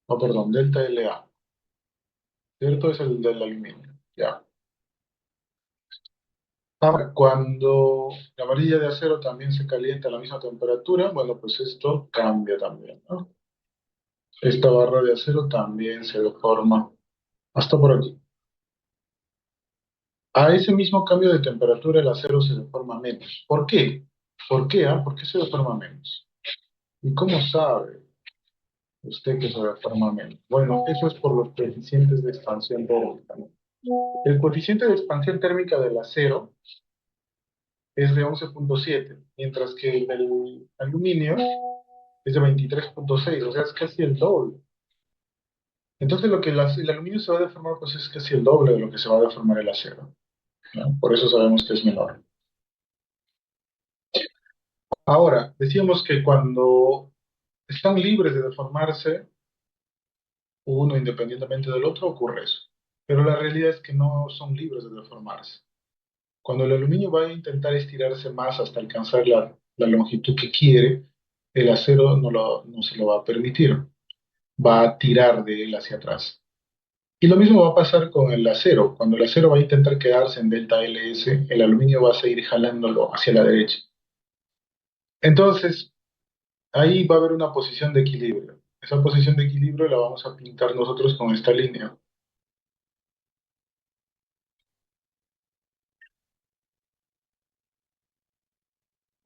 No, perdón, delta LA, ¿cierto? Es el del aluminio, ya. Ahora, cuando la varilla de acero también se calienta a la misma temperatura, bueno, pues esto cambia también, ¿no? Esta barra de acero también se deforma hasta por aquí. A ese mismo cambio de temperatura el acero se deforma menos. ¿Por qué? ¿Por qué? ¿Por qué se deforma menos? ¿Y cómo sabe usted que se deforma menos? Bueno, eso es por los coeficientes de expansión térmica, ¿no? El coeficiente de expansión térmica del acero es de 11,7, mientras que el del aluminio es de 23,6, o sea, es casi el doble. Entonces, lo que el aluminio se va a deformar, pues es casi el doble de lo que se va a deformar el acero, ¿no? Por eso sabemos que es menor. Ahora, decíamos que cuando están libres de deformarse, uno independientemente del otro, ocurre eso. Pero la realidad es que no son libres de deformarse. Cuando el aluminio va a intentar estirarse más hasta alcanzar la longitud que quiere, el acero no se lo va a permitir. Va a tirar de él hacia atrás. Y lo mismo va a pasar con el acero. Cuando el acero va a intentar quedarse en delta LS, el aluminio va a seguir jalándolo hacia la derecha. Entonces, ahí va a haber una posición de equilibrio. Esa posición de equilibrio la vamos a pintar nosotros con esta línea.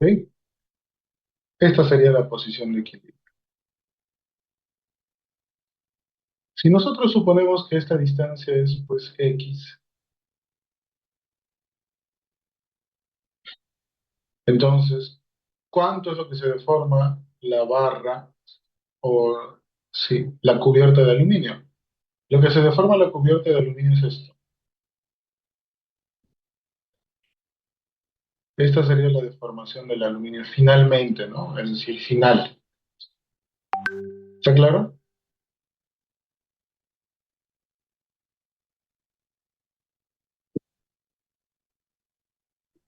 ¿Sí? Esta sería la posición de equilibrio. Si nosotros suponemos que esta distancia es pues X, entonces, ¿cuánto es lo que se deforma la barra o sí, la cubierta de aluminio? Lo que se deforma la cubierta de aluminio es esto. Esta sería la deformación del aluminio finalmente, ¿no? Es decir, final. ¿Está claro?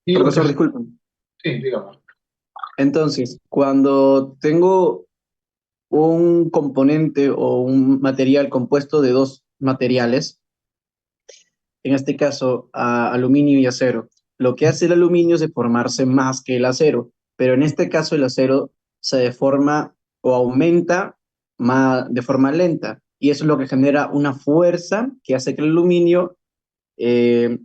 Y lo que Profesor, es, disculpen. sí, digamos. Entonces, cuando tengo un componente o un material compuesto de dos materiales, en este caso aluminio y acero, lo que hace el aluminio es deformarse más que el acero, pero en este caso el acero se deforma o aumenta de forma lenta, y eso es lo que genera una fuerza que hace que el aluminio eh,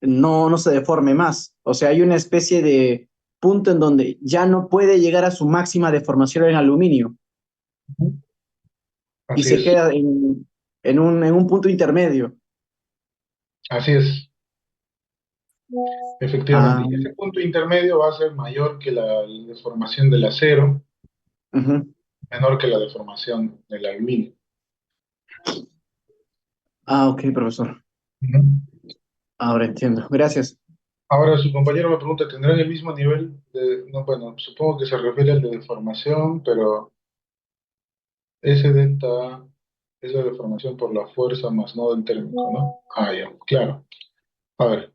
no se deforme más. O sea, hay una especie de punto en donde ya no puede llegar a su máxima deformación en aluminio Ujú. y Así se es, queda en un punto intermedio. así es, efectivamente. Ah, Y ese punto intermedio va a ser mayor que la deformación del acero, ujú. menor que la deformación del aluminio. Ah, ok, profesor. Ujú. Ahora entiendo. Gracias. Ahora su compañero me pregunta, ¿tendrán el mismo nivel de...? No, bueno, supongo que se refiere al de deformación, pero ese delta es la deformación por la fuerza más no del térmico, ¿no? Ah, ya, claro. A ver,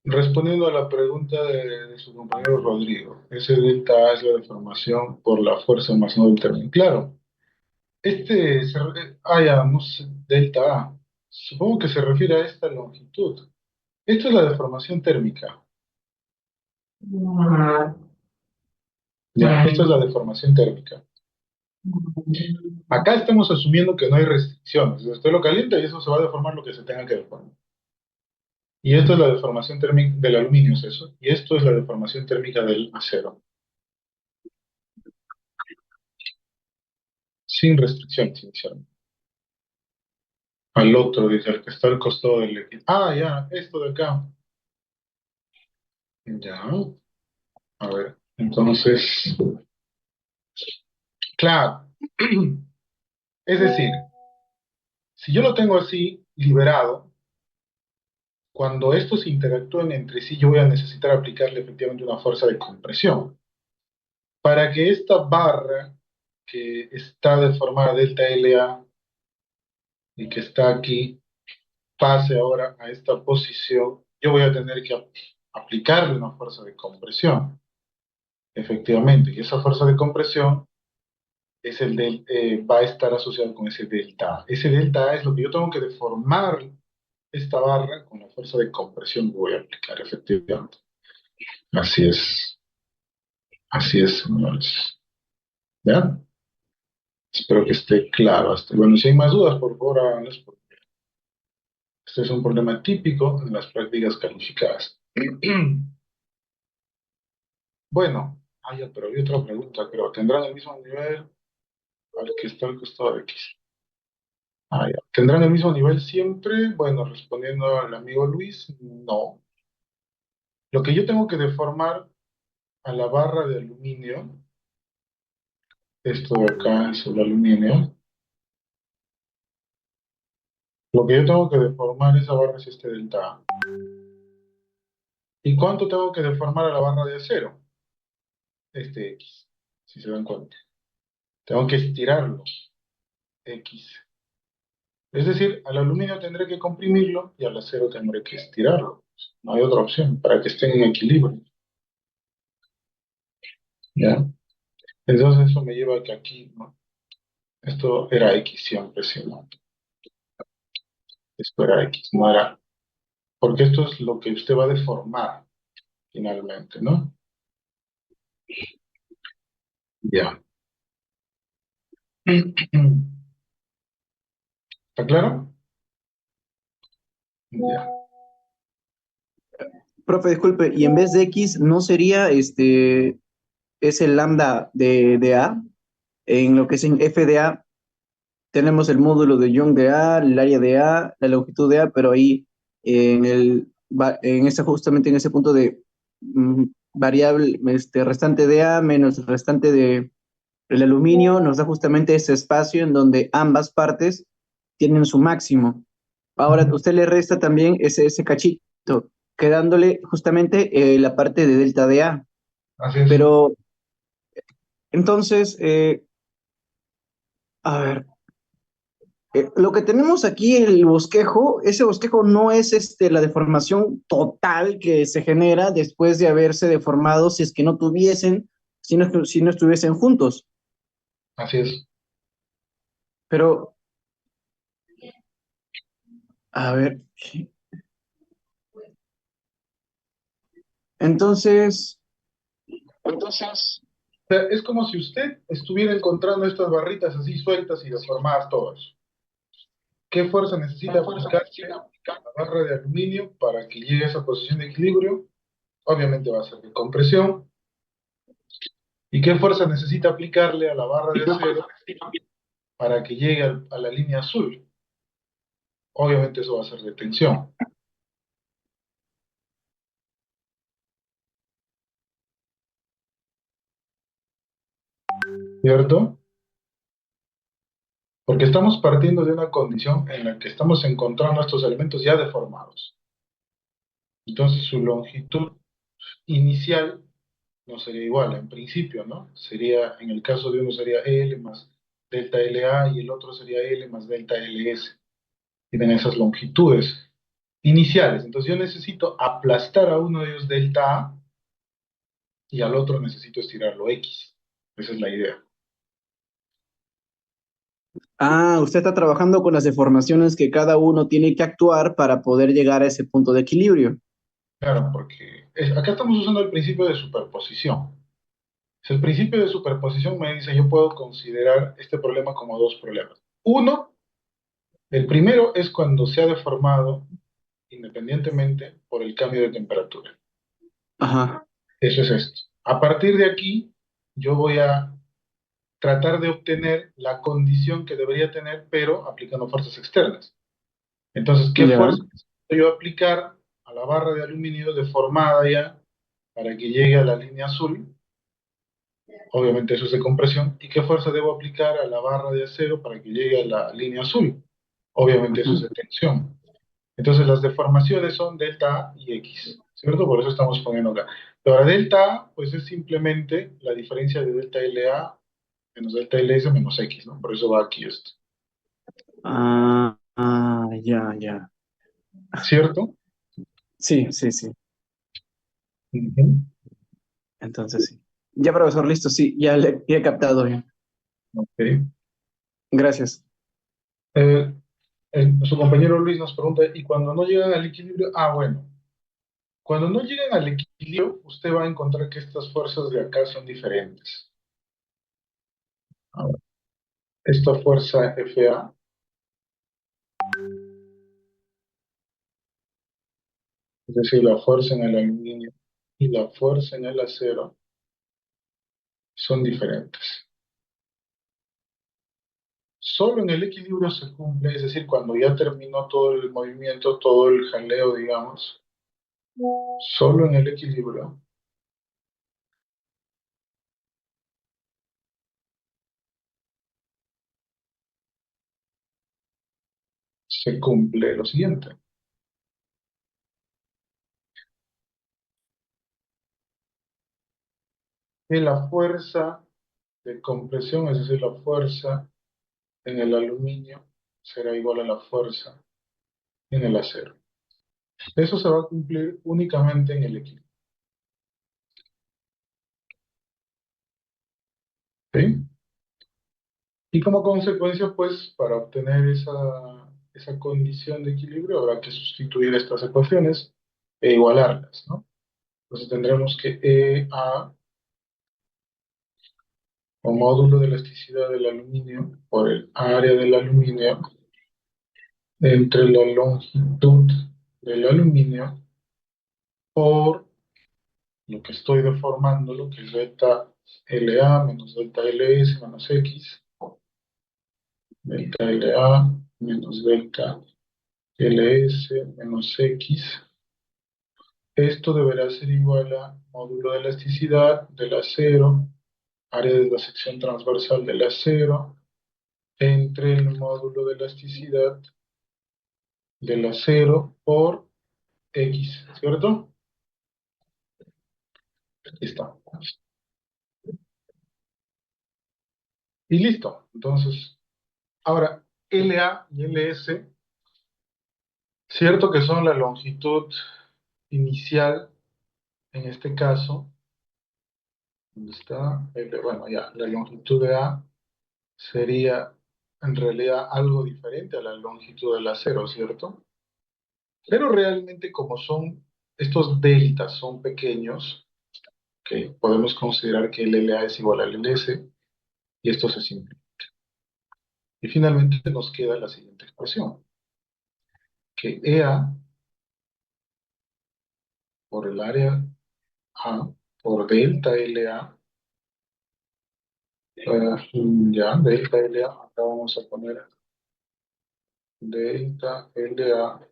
respondiendo a la pregunta de su compañero Rodrigo, ese delta A es la deformación por la fuerza más no del término. Claro, ya, no sé, delta A. Supongo que se refiere a esta longitud. Esto es la deformación térmica. Ya, esto es la deformación térmica. Acá estamos asumiendo que no hay restricciones. Usted lo calienta y eso se va a deformar lo que se tenga que deformar. Y esto es la deformación térmica del aluminio, es eso. Y esto es la deformación térmica del acero. Sin restricciones inicialmente. Al otro, dice, el que está al costado del equipo. Ah, ya, esto de acá. Ya, a ver. Entonces, claro. Es decir, si yo lo tengo así, liberado, cuando estos interactúen entre sí, yo voy a necesitar aplicarle efectivamente una fuerza de compresión. Para que esta barra que está deformada delta LA y que está aquí pase ahora a esta posición, yo voy a tener que aplicarle una fuerza de compresión, efectivamente. Y esa fuerza de compresión va a estar asociado con ese delta A. Ese delta A es lo que yo tengo que deformar esta barra con la fuerza de compresión que voy a aplicar, efectivamente. Así es, señores. ¿Ya? Espero que esté claro. Bueno, si hay más dudas, por favor, háganlas, porque este es un problema típico en las prácticas calificadas. Bueno, ya, pero hay otra pregunta, creo. ¿Tendrán el mismo nivel al que está al costado de X? Ya. ¿Tendrán el mismo nivel siempre? Bueno, respondiendo al amigo Luis, no. Lo que yo tengo que deformar a la barra de aluminio, esto de acá es el aluminio, lo que yo tengo que deformar esa barra es este delta A. ¿Y cuánto tengo que deformar a la barra de acero? Este X, si se dan cuenta. Tengo que estirarlo, X. Es decir, al aluminio tendré que comprimirlo y al acero tendré que estirarlo. No hay otra opción para que estén en equilibrio. ¿Ya? Entonces eso me lleva a que aquí, ¿no? Esto era X siempre, ¿sí, no? Esto era X, no era... Porque esto es lo que usted va a deformar finalmente, ¿no? Ya. ¿Está claro? Ya. Profe, disculpe, y en vez de X, ¿no sería es el lambda de A? En lo que es en FDA, tenemos el módulo de Young de A, el área de A, la longitud de A, pero ahí justamente en ese punto de variable, restante de A menos restante de el aluminio, nos da justamente ese espacio en donde ambas partes tienen su máximo. Ahora, usted le resta también ese cachito, quedándole justamente la parte de delta de A. Así es. Pero entonces, a ver, lo que tenemos aquí, el bosquejo, ese bosquejo no es la deformación total que se genera después de haberse deformado si es que no tuviesen, si no estuviesen juntos. Así es. Pero, a ver, entonces, O sea, es como si usted estuviera encontrando estas barritas así sueltas y deformadas todas. ¿Qué fuerza necesita aplicarse a la barra de aluminio para que llegue a esa posición de equilibrio? Obviamente va a ser de compresión. ¿Y qué fuerza necesita aplicarle a la barra de acero para que llegue a la línea azul? Obviamente eso va a ser de tensión, ¿cierto? Porque estamos partiendo de una condición en la que estamos encontrando estos elementos ya deformados. Entonces su longitud inicial no sería igual, en principio, ¿no? Sería, en el caso de uno sería L más delta LA y el otro sería L más delta LS. Tienen esas longitudes iniciales. Entonces yo necesito aplastar a uno de ellos delta A y al otro necesito estirarlo X. Esa es la idea. usted está trabajando con las deformaciones que cada uno tiene que actuar para poder llegar a ese punto de equilibrio. Claro, porque acá estamos usando el principio de superposición. Si el principio de superposición me dice, yo puedo considerar este problema como dos problemas. Uno, el primero es cuando se ha deformado independientemente por el cambio de temperatura. Ajá. Eso es esto. A partir de aquí, yo voy a tratar de obtener la condición que debería tener, pero aplicando fuerzas externas. Entonces, ¿qué Ya. fuerza necesito yo aplicar a la barra de aluminio deformada ya para que llegue a la línea azul? Obviamente eso es de compresión. ¿Y qué fuerza debo aplicar a la barra de acero para que llegue a la línea azul? Obviamente eso es Ujú. de tensión. Entonces las deformaciones son delta A y X, ¿cierto? Por eso estamos poniendo acá. Pero ahora delta A, pues es simplemente la diferencia de delta LA menos delta LS menos X, ¿no? Por eso va aquí esto, Ya, ya. ¿cierto? Sí, sí, sí. Ujú. Entonces sí. Ya, profesor, listo, sí, ya le he captado ya. Ok. Gracias. Eh, Su compañero Luis nos pregunta, ¿y cuando no llegan al equilibrio? Ah, bueno, cuando no llegan al equilibrio, usted va a encontrar que estas fuerzas de acá son diferentes. Ahora, esta fuerza FA, es decir, la fuerza en el aluminio y la fuerza en el acero, son diferentes. Solo en el equilibrio se cumple, es decir, cuando ya terminó todo el movimiento, todo el jaleo, digamos, solo en el equilibrio se cumple lo siguiente, que la fuerza de compresión, es decir, la fuerza en el aluminio, será igual a la fuerza en el acero. Eso se va a cumplir únicamente en el equilibrio. ¿Sí? Y como consecuencia, pues, para obtener esa condición de equilibrio, habrá que sustituir estas ecuaciones e igualarlas, ¿no? Entonces tendremos que EA, o módulo de elasticidad del aluminio, por el área del aluminio, entre la longitud del aluminio, por lo que estoy deformando, lo que es delta LA menos delta LS menos X, delta LA menos delta LS menos X. Esto deberá ser igual a módulo de elasticidad del acero, área de la sección transversal del acero, entre el módulo de elasticidad del acero por X, ¿cierto? Aquí está. Y listo. Entonces, ahora, LA y LS, cierto que son la longitud inicial, en este caso, ¿dónde está? Bueno, ya, la longitud de A sería en realidad algo diferente a la longitud del acero, ¿cierto? Pero realmente como son, estos deltas son pequeños, que podemos considerar que el LA es igual al LS, y esto se simplifica. Y finalmente nos queda la siguiente expresión, que EA por el área A por delta LA, ya, delta LA, acá vamos a poner delta LA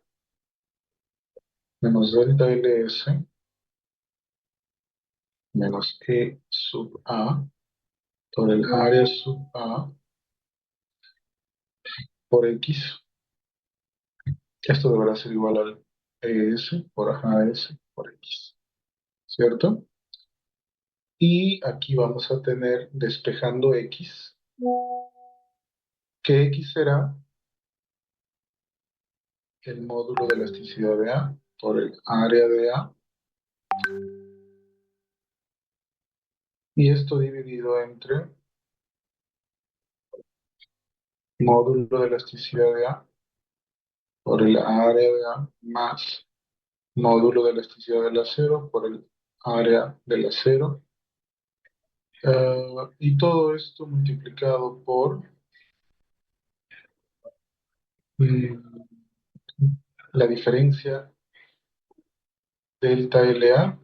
menos delta LS menos E sub A por el área sub A por X. Esto deberá ser igual al ES por AS por X, ¿cierto? Y aquí vamos a tener despejando X, que X será el módulo de elasticidad de A por el área de A, y esto dividido entre módulo de elasticidad de A por el área de A más módulo de elasticidad del acero por el área del acero, y todo esto multiplicado por mm, la diferencia delta LA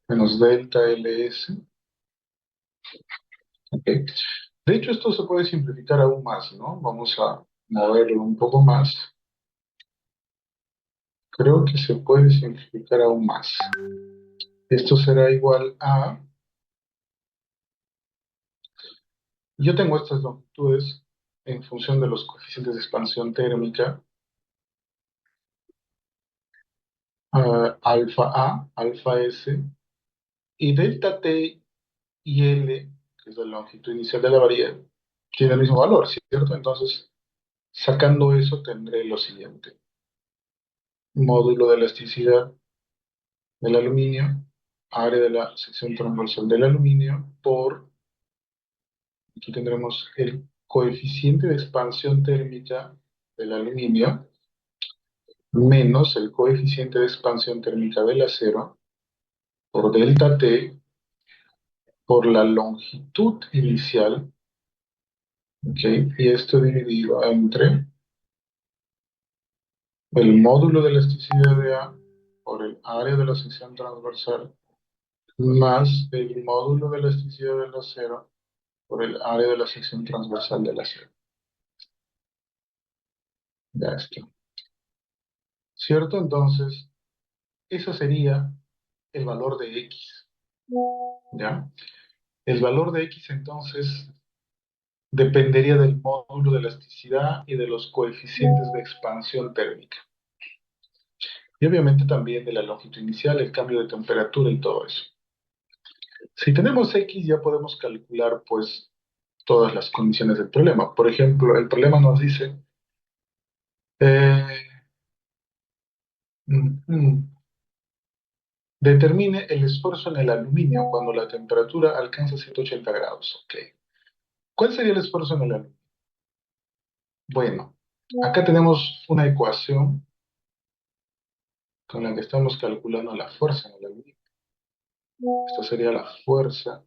menos delta LS. ¿Ok? De hecho, esto se puede simplificar aún más, ¿no? Vamos a moverlo un poco más. Creo que se puede simplificar aún más. Esto será igual a... Yo tengo estas longitudes en función de los coeficientes de expansión térmica, alfa A, alfa S, y delta T y L, que es la longitud inicial de la varilla, tiene el mismo valor, ¿cierto? Entonces, sacando eso, tendré lo siguiente. Módulo de elasticidad del aluminio, área de la sección transversal del aluminio, por Aquí tendremos el coeficiente de expansión térmica del aluminio menos el coeficiente de expansión térmica del acero por delta T por la longitud inicial, ¿ok? Y esto dividido entre el módulo de elasticidad de A por el área de la sección transversal más el módulo de elasticidad del acero por el área de la sección transversal del acero. Ya está. ¿Cierto? Entonces, eso sería el valor de X. ¿Ya? El valor de X entonces dependería del módulo de elasticidad y de los coeficientes de expansión térmica. Y obviamente también de la longitud inicial, el cambio de temperatura y todo eso. Si tenemos X ya podemos calcular pues todas las condiciones del problema. Por ejemplo, el problema nos dice eh, determine el esfuerzo en el aluminio cuando la temperatura alcanza 180 grados. Ok. ¿Cuál sería el esfuerzo en el aluminio? Bueno, acá tenemos una ecuación con la que estamos calculando la fuerza en el aluminio. Esta sería la fuerza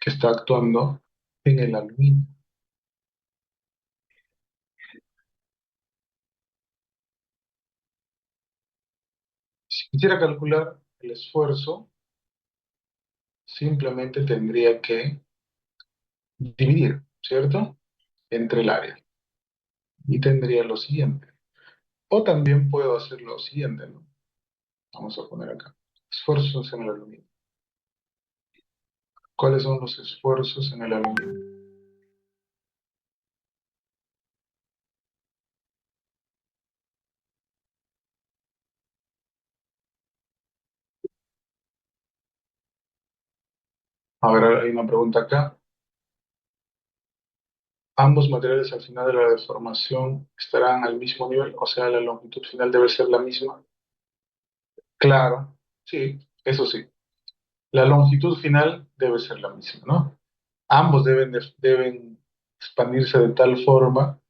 que está actuando en el aluminio. Si quisiera calcular el esfuerzo, simplemente tendría que dividir, ¿cierto? Entre el área. Y tendría lo siguiente. O también puedo hacer lo siguiente, ¿no? Vamos a poner acá. Esfuerzos en el aluminio. ¿Cuáles son los esfuerzos en el aluminio? A ver, hay una pregunta acá. Ambos materiales al final de la deformación estarán al mismo nivel, o sea, la longitud final debe ser la misma. Claro, sí, eso sí. La longitud final debe ser la misma, ¿no? Ambos deben expandirse de tal forma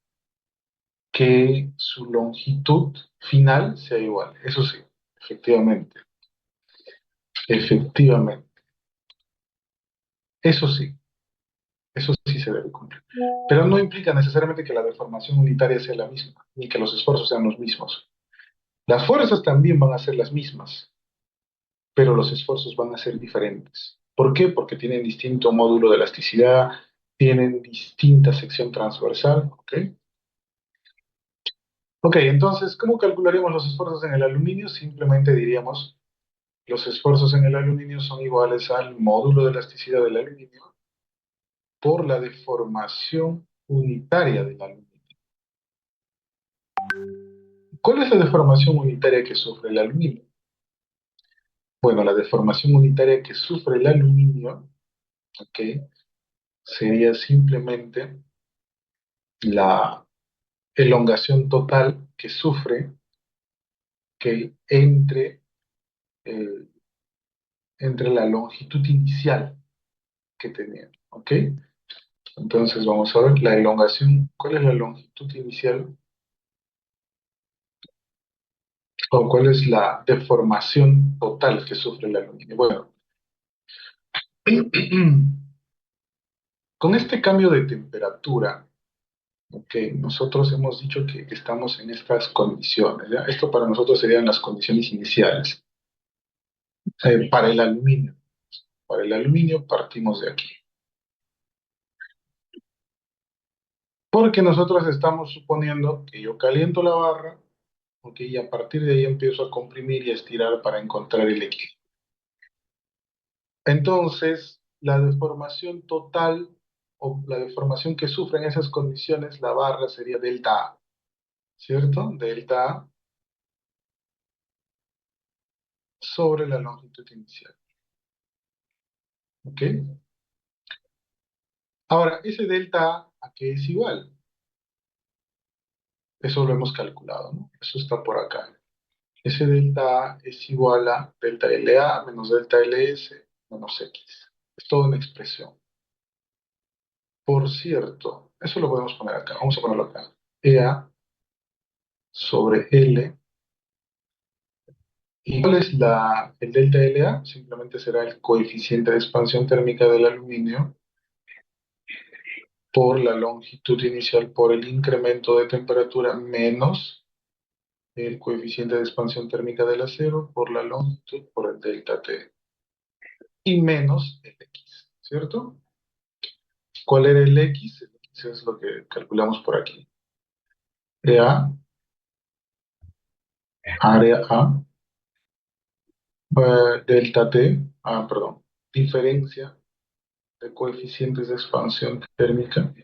que su longitud final sea igual. Eso sí, efectivamente. Efectivamente. Eso sí, eso sí se debe cumplir. Pero no implica necesariamente que la deformación unitaria sea la misma, ni que los esfuerzos sean los mismos. Las fuerzas también van a ser las mismas, pero los esfuerzos van a ser diferentes. ¿Por qué? Porque tienen distinto módulo de elasticidad, tienen distinta sección transversal, ¿ok? Ok, entonces, ¿cómo calcularíamos los esfuerzos en el aluminio? Simplemente diríamos, los esfuerzos en el aluminio son iguales al módulo de elasticidad del aluminio por la deformación unitaria del aluminio. ¿Cuál es la deformación unitaria que sufre el aluminio? Bueno, la deformación unitaria que sufre el aluminio, ¿ok? Sería simplemente la elongación total que sufre que eh, entre la longitud inicial que tenía, ¿ok? Entonces vamos a ver la elongación, ¿cuál es la longitud inicial? ¿O cuál es la deformación total que sufre el aluminio? Bueno, con este cambio de temperatura, ok, nosotros hemos dicho que estamos en estas condiciones, ¿ya? Esto para nosotros serían las condiciones iniciales. Para el aluminio. Para el aluminio partimos de aquí. Porque nosotros estamos suponiendo que yo caliento la barra, ok, y a partir de ahí empiezo a comprimir y a estirar para encontrar el equilibrio. Entonces, la deformación total o la deformación que sufre en esas condiciones, la barra sería delta A, ¿cierto? Delta A sobre la longitud inicial, ¿ok? Ahora, ese delta ¿a qué es igual? Eso lo hemos calculado, ¿no? Eso está por acá. Ese delta A es igual a delta LA menos delta LS menos X. Es toda una expresión. Por cierto, eso lo podemos poner acá. Vamos a ponerlo acá. EA sobre L. ¿Y cuál es el delta LA? Simplemente será el coeficiente de expansión térmica del aluminio por la longitud inicial por el incremento de temperatura menos el coeficiente de expansión térmica del acero por la longitud por el delta T y menos el X, ¿cierto? ¿Cuál era el X? El X es lo que calculamos por aquí. EA, área A, delta T, perdón, diferencia de coeficientes de expansión térmica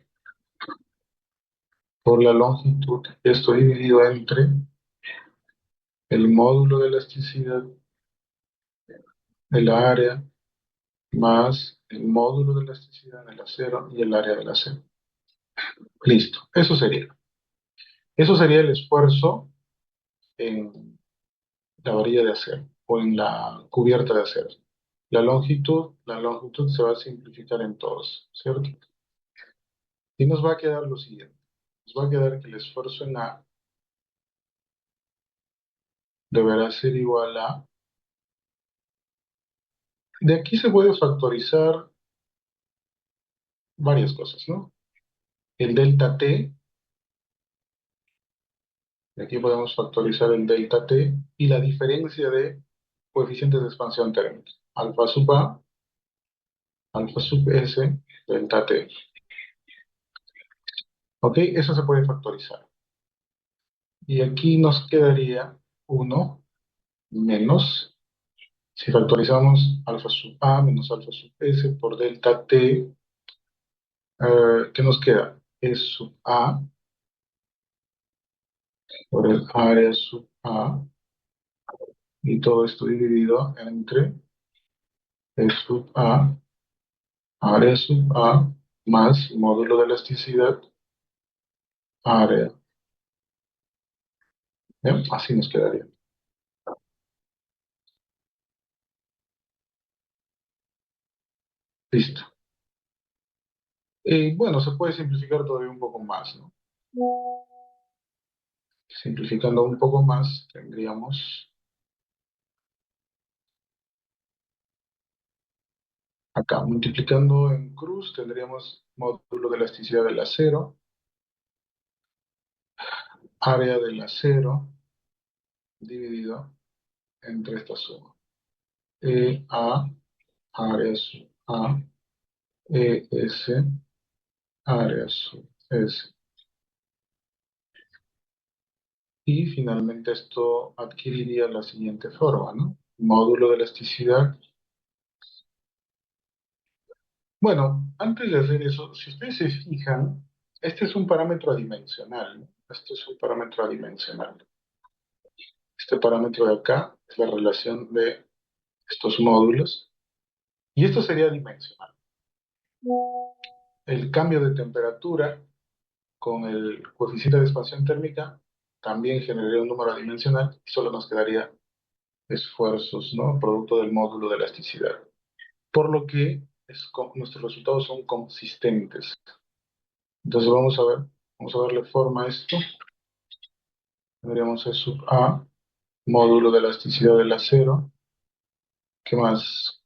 por la longitud, esto dividido entre el módulo de elasticidad del área más el módulo de elasticidad del acero y el área del acero. Listo, eso sería. Eso sería el esfuerzo en la varilla de acero o en la cubierta de acero. La longitud se va a simplificar en todos, ¿cierto? Y nos va a quedar lo siguiente. Nos va a quedar que el esfuerzo en A deberá ser igual a... De aquí se puede factorizar varias cosas, ¿no? El delta T, de aquí podemos factorizar el delta T y la diferencia de coeficientes de expansión térmica. Alfa sub A, alfa sub S, delta T. ¿Ok? Eso se puede factorizar. Y aquí nos quedaría 1 menos, si factorizamos alfa sub A menos alfa sub S por delta T, ¿qué nos queda? Es sub A por el área sub A y todo esto dividido entre es sub A, área sub A más módulo de elasticidad, área. ¿Ya? Así nos quedaría. Listo. Bueno, se puede simplificar todavía un poco más, ¿no? Simplificando un poco más, tendríamos acá, multiplicando en cruz, tendríamos módulo de elasticidad del acero, área del acero, dividido entre esta suma. A, área sub A, S, área sub S. Y finalmente esto adquiriría la siguiente forma, ¿no? Módulo de elasticidad. Bueno, antes de hacer eso, si ustedes se fijan, este es un parámetro adimensional, ¿no? Este es un parámetro adimensional. Este parámetro de acá es la relación de estos módulos. Y esto sería dimensional. El cambio de temperatura con el coeficiente de expansión térmica también generaría un número dimensional y solo nos quedaría esfuerzos, ¿no? Producto del módulo de elasticidad. Por lo que nuestros resultados son consistentes. Entonces vamos a darle forma a esto. Tendríamos E sub A, módulo de elasticidad del acero. ¿Qué más?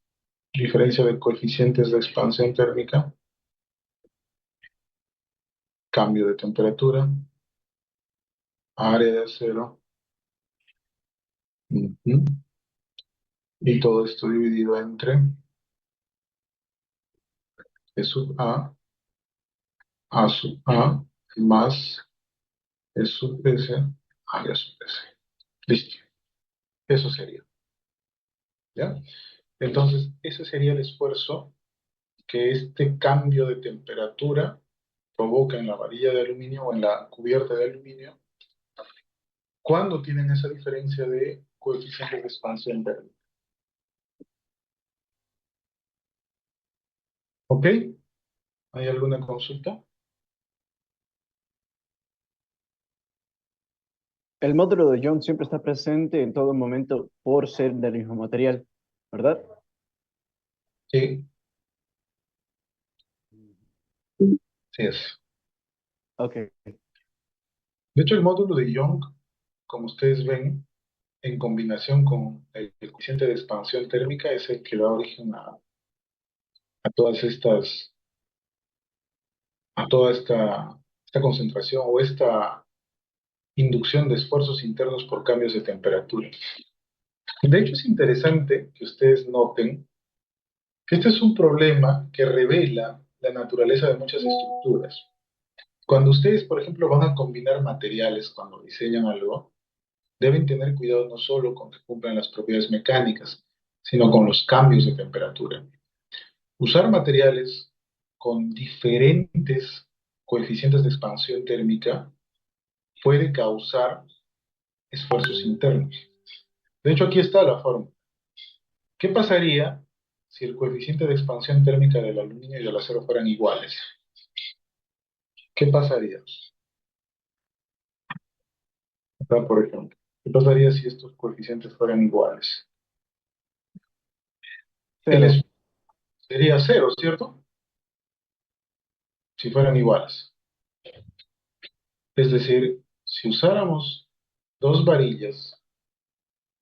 Diferencia de coeficientes de expansión térmica. Cambio de temperatura. Área de acero. Ujú. Y todo esto dividido entre E sub A sub A, más E sub S, área sub S. Listo. Eso sería. ¿Ya? Entonces, ese sería el esfuerzo que este cambio de temperatura provoca en la varilla de aluminio o en la cubierta de aluminio cuando tienen esa diferencia de coeficientes de expansión térmica. ¿Ok? ¿Hay alguna consulta? El módulo de Young siempre está presente en todo momento por ser del mismo material, ¿verdad? Sí. Sí es. Ok, De hecho, el módulo de Young, como ustedes ven, en combinación con el coeficiente de expansión térmica, es el que da origen a todas estas, a toda esta concentración o esta inducción de esfuerzos internos por cambios de temperatura. De hecho, es interesante que ustedes noten que este es un problema que revela la naturaleza de muchas estructuras. Cuando ustedes, por ejemplo, van a combinar materiales cuando diseñan algo, deben tener cuidado no solo con que cumplan las propiedades mecánicas, sino con los cambios de temperatura. Usar materiales con diferentes coeficientes de expansión térmica puede causar esfuerzos internos. De hecho, aquí está la fórmula. ¿Qué pasaría si el coeficiente de expansión térmica del aluminio y del acero fueran iguales? ¿Qué pasaría? Acá, por ejemplo, ¿qué pasaría si estos coeficientes fueran iguales? El cero. esfuerzo sería cero, ¿cierto? Si fueran iguales. Es decir, si usáramos dos varillas,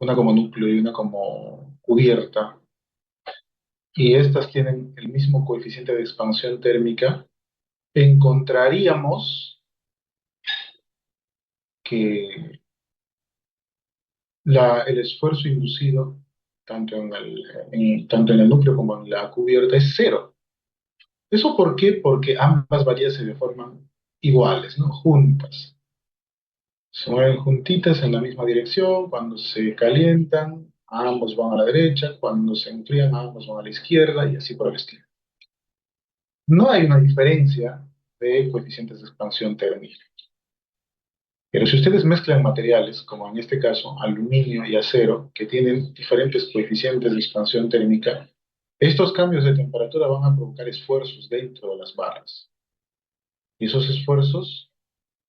una como núcleo y una como cubierta, y estas tienen el mismo coeficiente de expansión térmica, encontraríamos que el esfuerzo inducido, tanto en el núcleo como en la cubierta, es cero. ¿Eso por qué? Porque ambas varillas se deforman iguales, ¿no? Juntas. Se mueven juntitas en la misma dirección, cuando se calientan, ambos van a la derecha, cuando se enfrían, ambos van a la izquierda y así por el estilo. No hay una diferencia de coeficientes de expansión térmica. Pero si ustedes mezclan materiales, como en este caso aluminio y acero, que tienen diferentes coeficientes de expansión térmica, estos cambios de temperatura van a provocar esfuerzos dentro de las barras. Y esos esfuerzos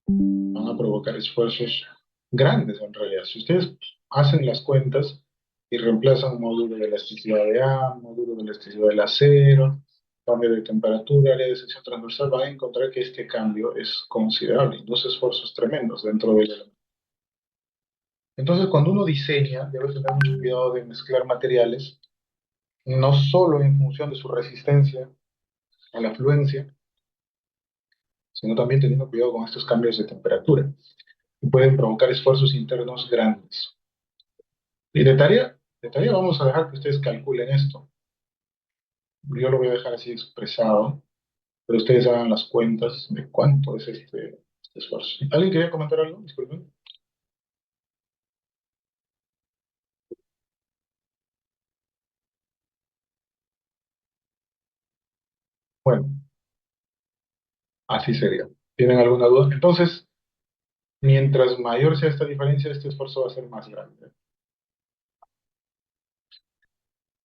van a provocar esfuerzos grandes en realidad. Si ustedes hacen las cuentas y reemplazan módulo de elasticidad de A, módulo de elasticidad del acero, cambio de temperatura, área de sección transversal, van a encontrar que este cambio es considerable, dos esfuerzos tremendos dentro del elemento. Entonces, cuando uno diseña, debe tener mucho cuidado de mezclar materiales, no solo en función de su resistencia a la fluencia, sino también teniendo cuidado con estos cambios de temperatura, que pueden provocar esfuerzos internos grandes. Y de tarea vamos a dejar que ustedes calculen esto. Yo lo voy a dejar así expresado, pero ustedes hagan las cuentas de cuánto es este esfuerzo. ¿Alguien quería comentar algo? Disculpen. Bueno, así sería. ¿Tienen alguna duda? Entonces, mientras mayor sea esta diferencia, este esfuerzo va a ser más grande.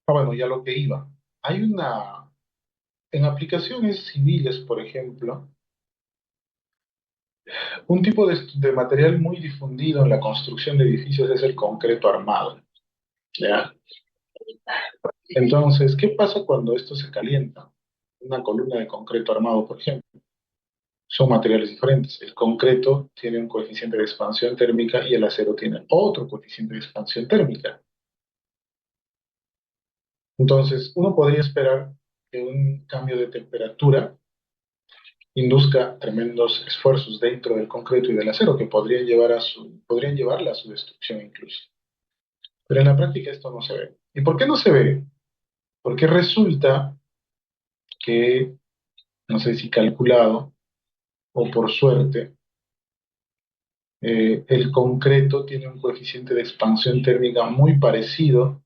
Ah, bueno, ya lo que iba. Hay en aplicaciones civiles, por ejemplo, un tipo de material muy difundido en la construcción de edificios es el concreto armado. ¿Ya? Entonces, ¿qué pasa cuando esto se calienta? Una columna de concreto armado, por ejemplo. Son materiales diferentes. El concreto tiene un coeficiente de expansión térmica y el acero tiene otro coeficiente de expansión térmica. Entonces, uno podría esperar que un cambio de temperatura induzca tremendos esfuerzos dentro del concreto y del acero que podrían llevarla a su destrucción incluso. Pero en la práctica esto no se ve. ¿Y por qué no se ve? Porque resulta que, no sé si calculado o por suerte, el concreto tiene un coeficiente de expansión térmica muy parecido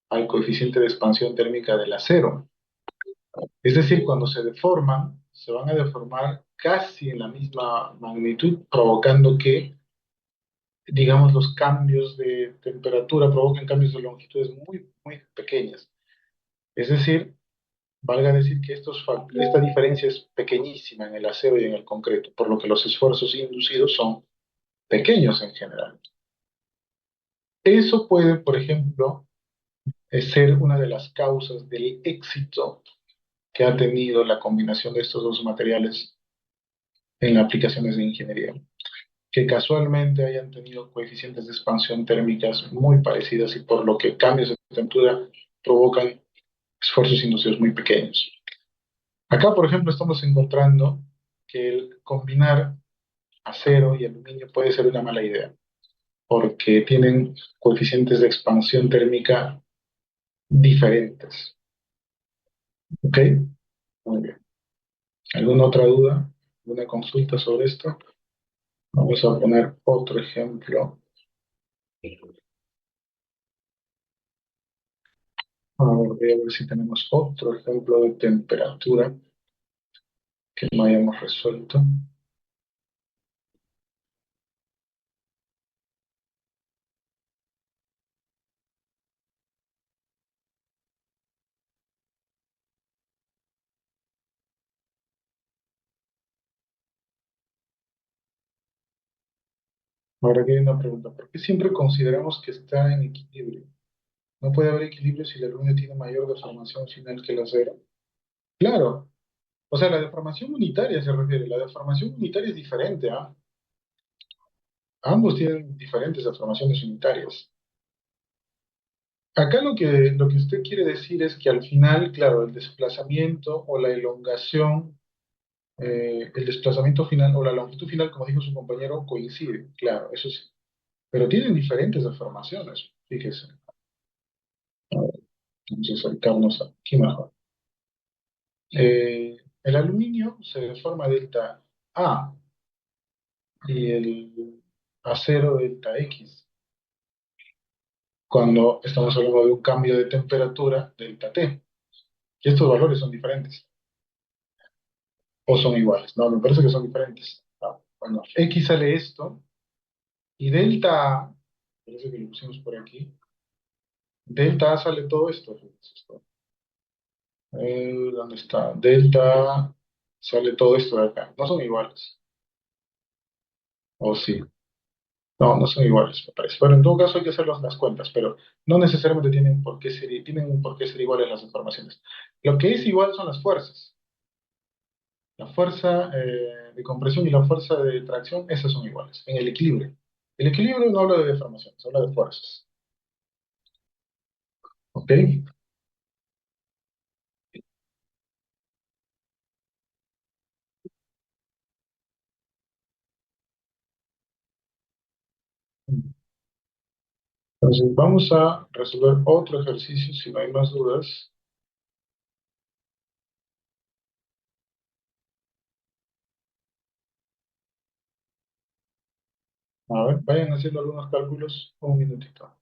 al coeficiente de expansión térmica del acero. Es decir, cuando se deforman, se van a deformar casi en la misma magnitud, provocando que, digamos, los cambios de temperatura provoquen cambios de longitudes muy, muy pequeñas. Es decir, valga decir que esta diferencia es pequeñísima en el acero y en el concreto, por lo que los esfuerzos inducidos son pequeños en general. Eso puede, por ejemplo, ser una de las causas del éxito que ha tenido la combinación de estos dos materiales en las aplicaciones de ingeniería, que casualmente hayan tenido coeficientes de expansión térmicas muy parecidas y por lo que cambios de temperatura provocan esfuerzos inducidos muy pequeños. Acá, por ejemplo, estamos encontrando que el combinar acero y aluminio puede ser una mala idea, porque tienen coeficientes de expansión térmica diferentes. ¿Ok? Muy bien. ¿Alguna otra duda? ¿Alguna consulta sobre esto? Vamos a poner otro ejemplo. Ahora voy a ver si tenemos otro ejemplo de temperatura que no hayamos resuelto. Ahora aquí hay una pregunta. ¿Por qué siempre consideramos que está en equilibrio? ¿No puede haber equilibrio si el aluminio tiene mayor deformación final que el acero? Claro. O sea, la deformación unitaria se refiere. La deformación unitaria es diferente, ¿ah? Ambos tienen diferentes deformaciones unitarias. Acá lo que usted quiere decir es que al final, claro, el desplazamiento o la elongación, el desplazamiento final o la longitud final, como dijo su compañero, coincide. Claro, eso sí. Pero tienen diferentes deformaciones, fíjese. Vamos a acercarnos aquí mejor. El aluminio se deforma delta A y el acero delta X cuando estamos hablando de un cambio de temperatura delta T. Y estos valores son diferentes o son iguales. No, me parece que son diferentes. Ah, bueno, X sale esto y delta A, parece que lo pusimos por aquí, delta A sale todo esto. Fíjense esto. ¿Dónde está? Delta A sale todo esto de acá. No son iguales. ¿O sí? No, no son iguales, me parece. Pero en todo caso hay que hacer las cuentas, pero no necesariamente tienen un por qué ser iguales las informaciones. Lo que es igual son las fuerzas. La fuerza de compresión y la fuerza de tracción, esas son iguales, en el equilibrio. El equilibrio no habla de deformaciones, habla de fuerzas. ¿Ok? Entonces vamos a resolver otro ejercicio si no hay más dudas. A ver, vayan haciendo algunos cálculos, un minutito.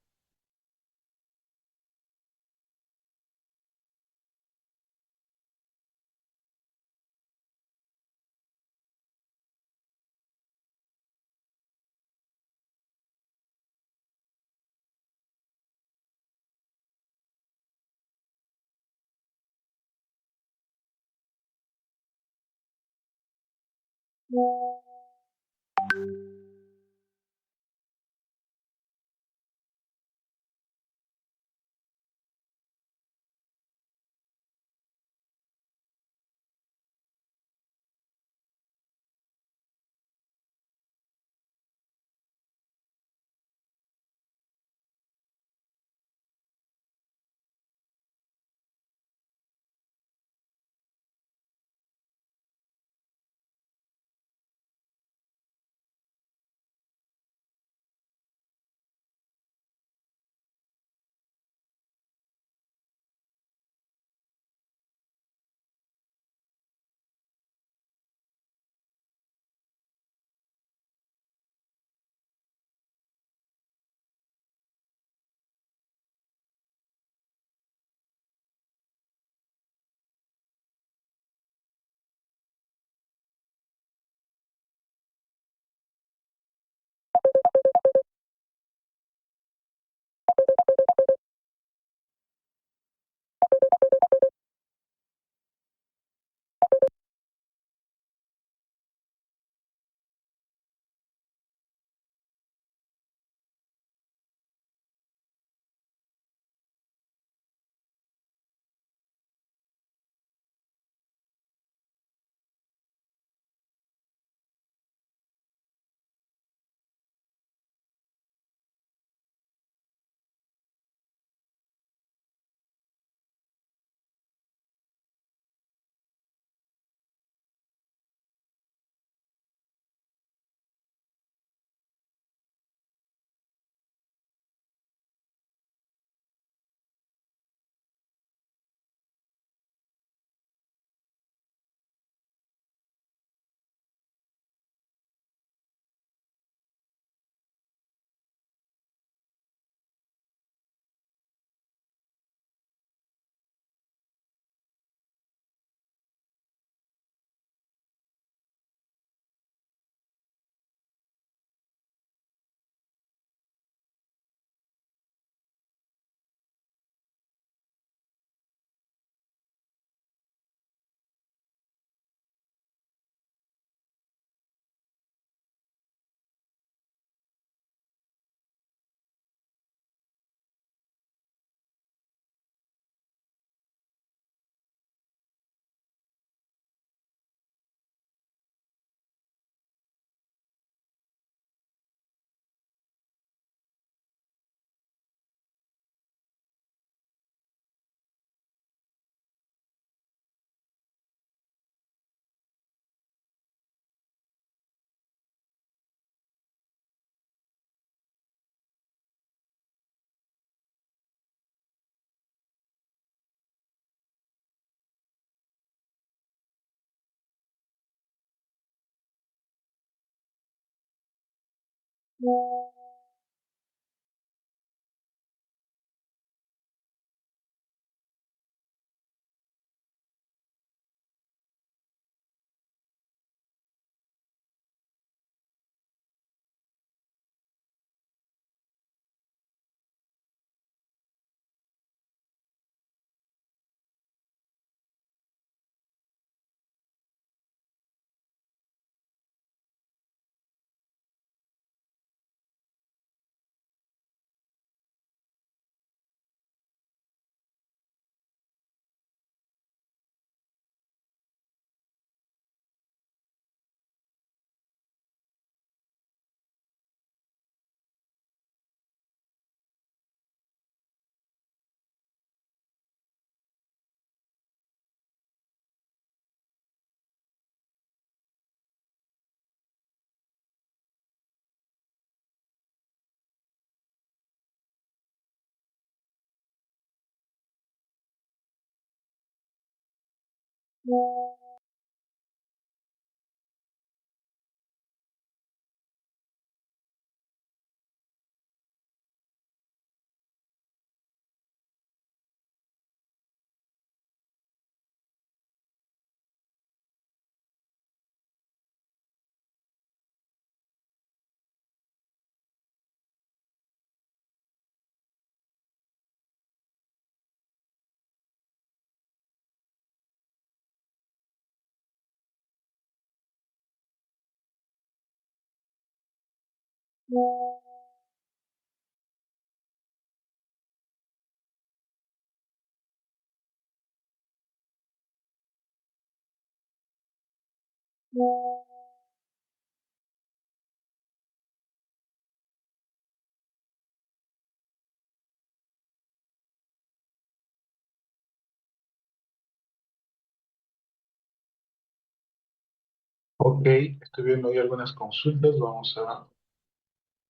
Ok, estoy viendo ahí algunas consultas.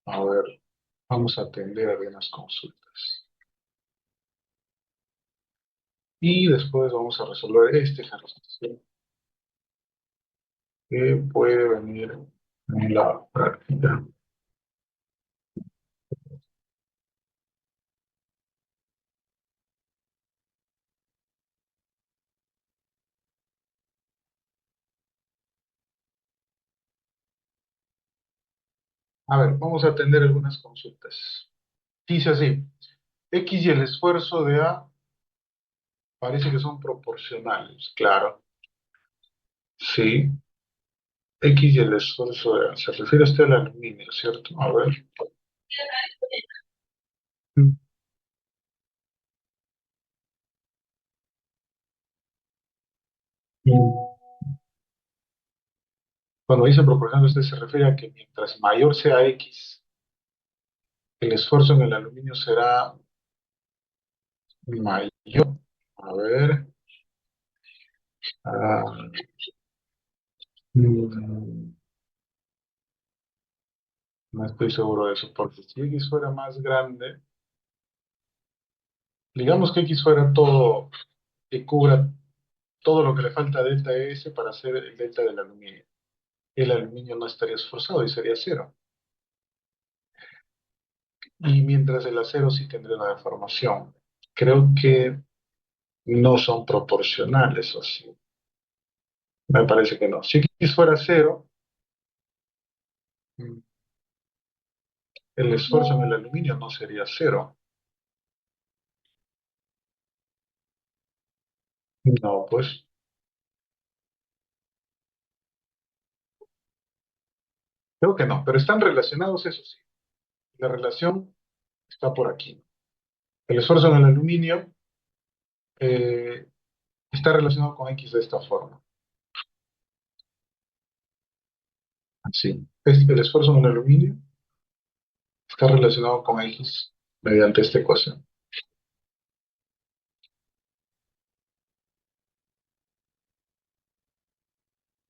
A ver, vamos a atender algunas consultas. Y después vamos a resolver este ejercicio que puede venir en la práctica. A ver, vamos a atender algunas consultas. Dice así, X y el esfuerzo de A parece que son proporcionales. Claro, sí. X y el esfuerzo de A. Se refiere a usted al aluminio, ¿cierto? A ver. Mm. Cuando dice proporcional, usted se refiere a que mientras mayor sea X, el esfuerzo en el aluminio será mayor. A ver. ah, mm, no estoy seguro de eso, porque si X fuera más grande, digamos que X fuera todo, que cubra todo lo que le falta a delta S para hacer el delta del aluminio. El aluminio no estaría esforzado y sería cero. Y mientras el acero sí tendría una deformación. Creo que no son proporcionales, o sí. Me parece que no. Si X fuera cero, mm, el esfuerzo en el aluminio no sería cero. No, pues creo que no, pero están relacionados, eso sí. La relación está por aquí. El esfuerzo en el aluminio eh, está relacionado con X de esta forma. Así. El esfuerzo en el aluminio está relacionado con X mediante esta ecuación.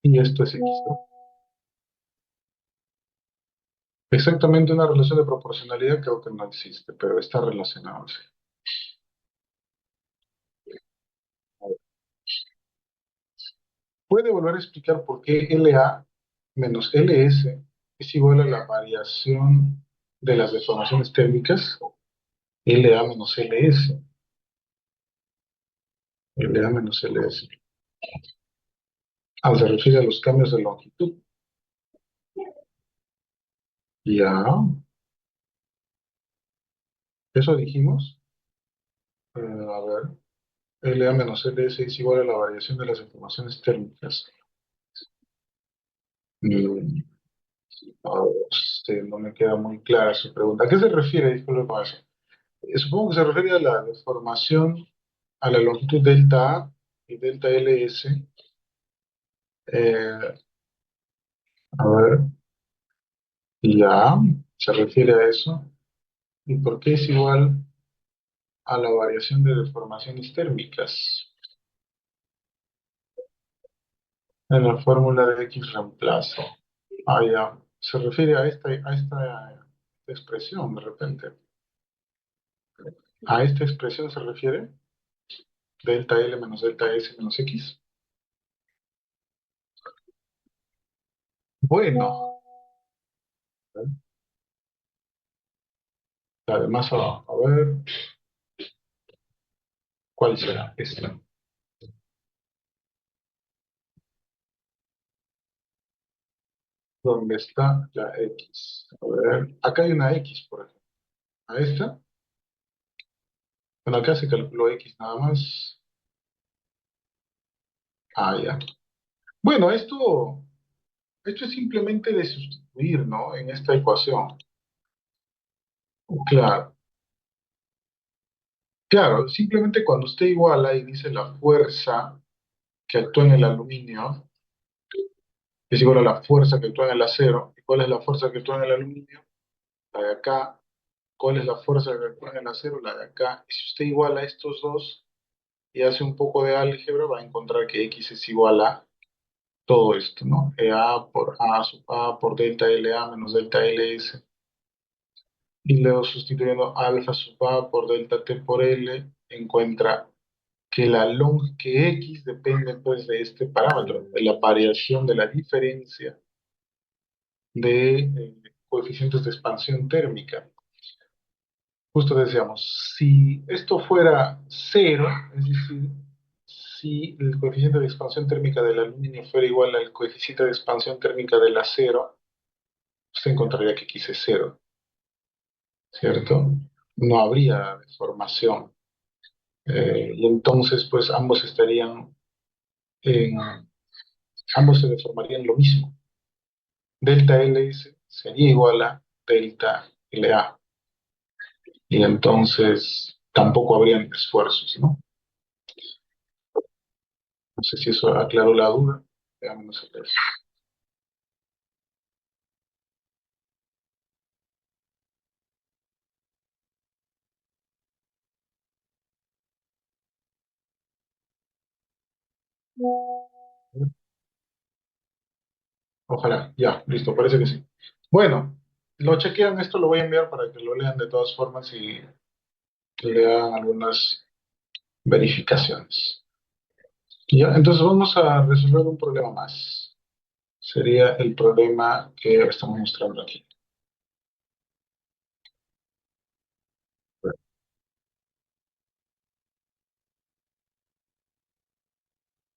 Y esto es X, ¿no? Exactamente una relación de proporcionalidad creo que no existe, pero está relacionado, sí. ¿Puede volver a explicar por qué LA menos LS es igual a la variación de las deformaciones térmicas, LA menos LS. LA menos LS. Se refiere a los cambios de longitud. Ya, eso dijimos. A ver, LA menos LS es igual a la variación de las deformaciones térmicas. Mm, no me queda muy clara su pregunta. ¿A qué se refiere? Disculpe con eso. Supongo que se refiere a la deformación a la longitud delta A y delta LS. Eh, a ver, ya, se refiere a eso. ¿Y por qué es igual a la variación de deformaciones térmicas? En la fórmula de X reemplazo. Ya. Se refiere a esta expresión, de repente. ¿A esta expresión se refiere? Delta L menos delta S menos X. Bueno, además, a ver, ¿cuál será? Esta. ¿Dónde está la X? A ver, acá hay una X, por ejemplo. ¿A esta? Bueno, acá se calculó X nada más. Ya. Bueno, esto es simplemente de sustituir, ¿no? En esta ecuación. Claro, claro, simplemente cuando usted iguala y dice la fuerza que actúa en el aluminio es igual a la fuerza que actúa en el acero. ¿Y cuál es la fuerza que actúa en el aluminio? La de acá. ¿Cuál es la fuerza que actúa en el acero? La de acá. Y si usted iguala estos dos y hace un poco de álgebra, va a encontrar que X es igual a todo esto, ¿no? A por A sub A por delta LA menos delta LS. Y luego sustituyendo alfa sub A por delta T por L, encuentra que que X depende pues de este parámetro, de la variación de la diferencia de coeficientes de expansión térmica. Justo decíamos, si esto fuera cero, es decir, si el coeficiente de expansión térmica del aluminio fuera igual al coeficiente de expansión térmica del acero, se encontraría que X es cero, ¿cierto? No habría deformación. Y entonces, pues en, ambos se deformarían lo mismo. Delta LS sería igual a delta LA. Y entonces tampoco habrían esfuerzos, ¿no? No sé si eso aclaró la duda. Veamos otra vez. Ojalá, ya, listo, parece que sí. Bueno, lo chequean, esto lo voy a enviar para que lo lean de todas formas y le hagan algunas verificaciones. Ya, entonces vamos a resolver un problema más. Sería el problema que estamos mostrando aquí.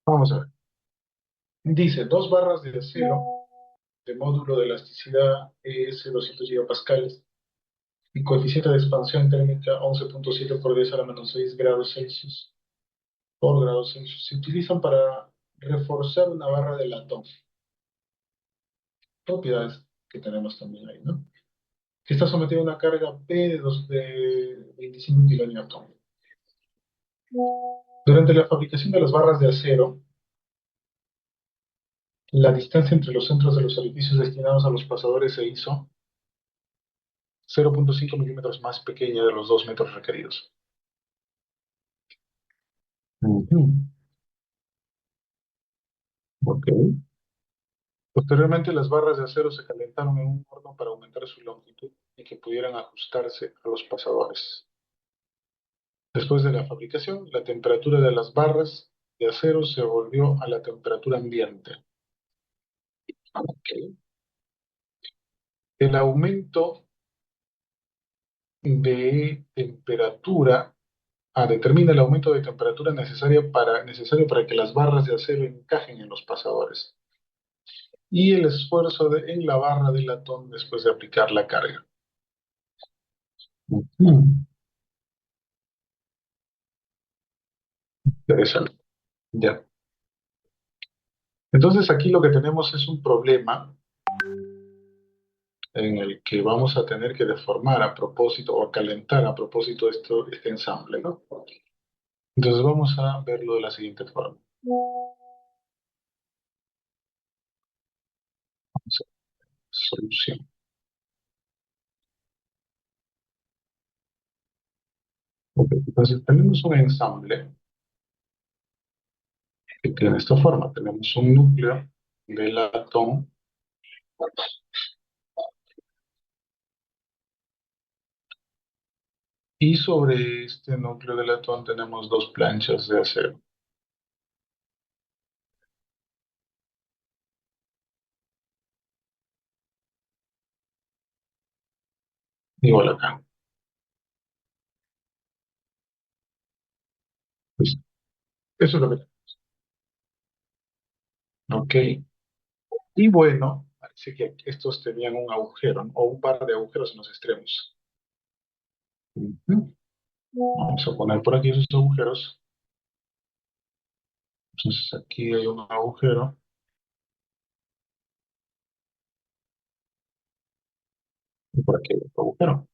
Vamos a ver. Dice, dos barras de acero de módulo de elasticidad ES 200 gigapascales y coeficiente de expansión térmica 11.7 por 10 a la menos 6 grados Celsius por grado Celsius se utilizan para reforzar una barra de latón. Propiedades que tenemos también ahí, ¿no? Que está sometida a una carga P de 25 kilonewton. Durante la fabricación de las barras de acero, la distancia entre los centros de los orificios destinados a los pasadores se hizo 0.5 milímetros más pequeña de los 2 metros requeridos. Ujú. Ok. Posteriormente, las barras de acero se calentaron en un horno para aumentar su longitud y que pudieran ajustarse a los pasadores. Después de la fabricación, la temperatura de las barras de acero se volvió a la temperatura ambiente. Ok. El aumento de temperatura, determina el aumento de temperatura necesario para que las barras de acero encajen en los pasadores y el esfuerzo en la barra de latón después de aplicar la carga. Interesante. Ya. Entonces aquí lo que tenemos es un problema en el que vamos a tener que deformar a propósito o calentar a propósito este ensamble, ¿no? Entonces vamos a verlo de la siguiente forma. Vamos a ver, solución. Ok, entonces tenemos un ensamble que tiene esta forma. Tenemos un núcleo de latón y sobre este núcleo de latón tenemos dos planchas de acero. Igual acá. Pues, eso es lo que tenemos. Ok. Y bueno, parece que estos tenían un agujero, ¿no? O un par de agujeros en los extremos. Ujú. Vamos a poner por aquí esos agujeros. Entonces aquí hay un agujero y por aquí hay otro agujero.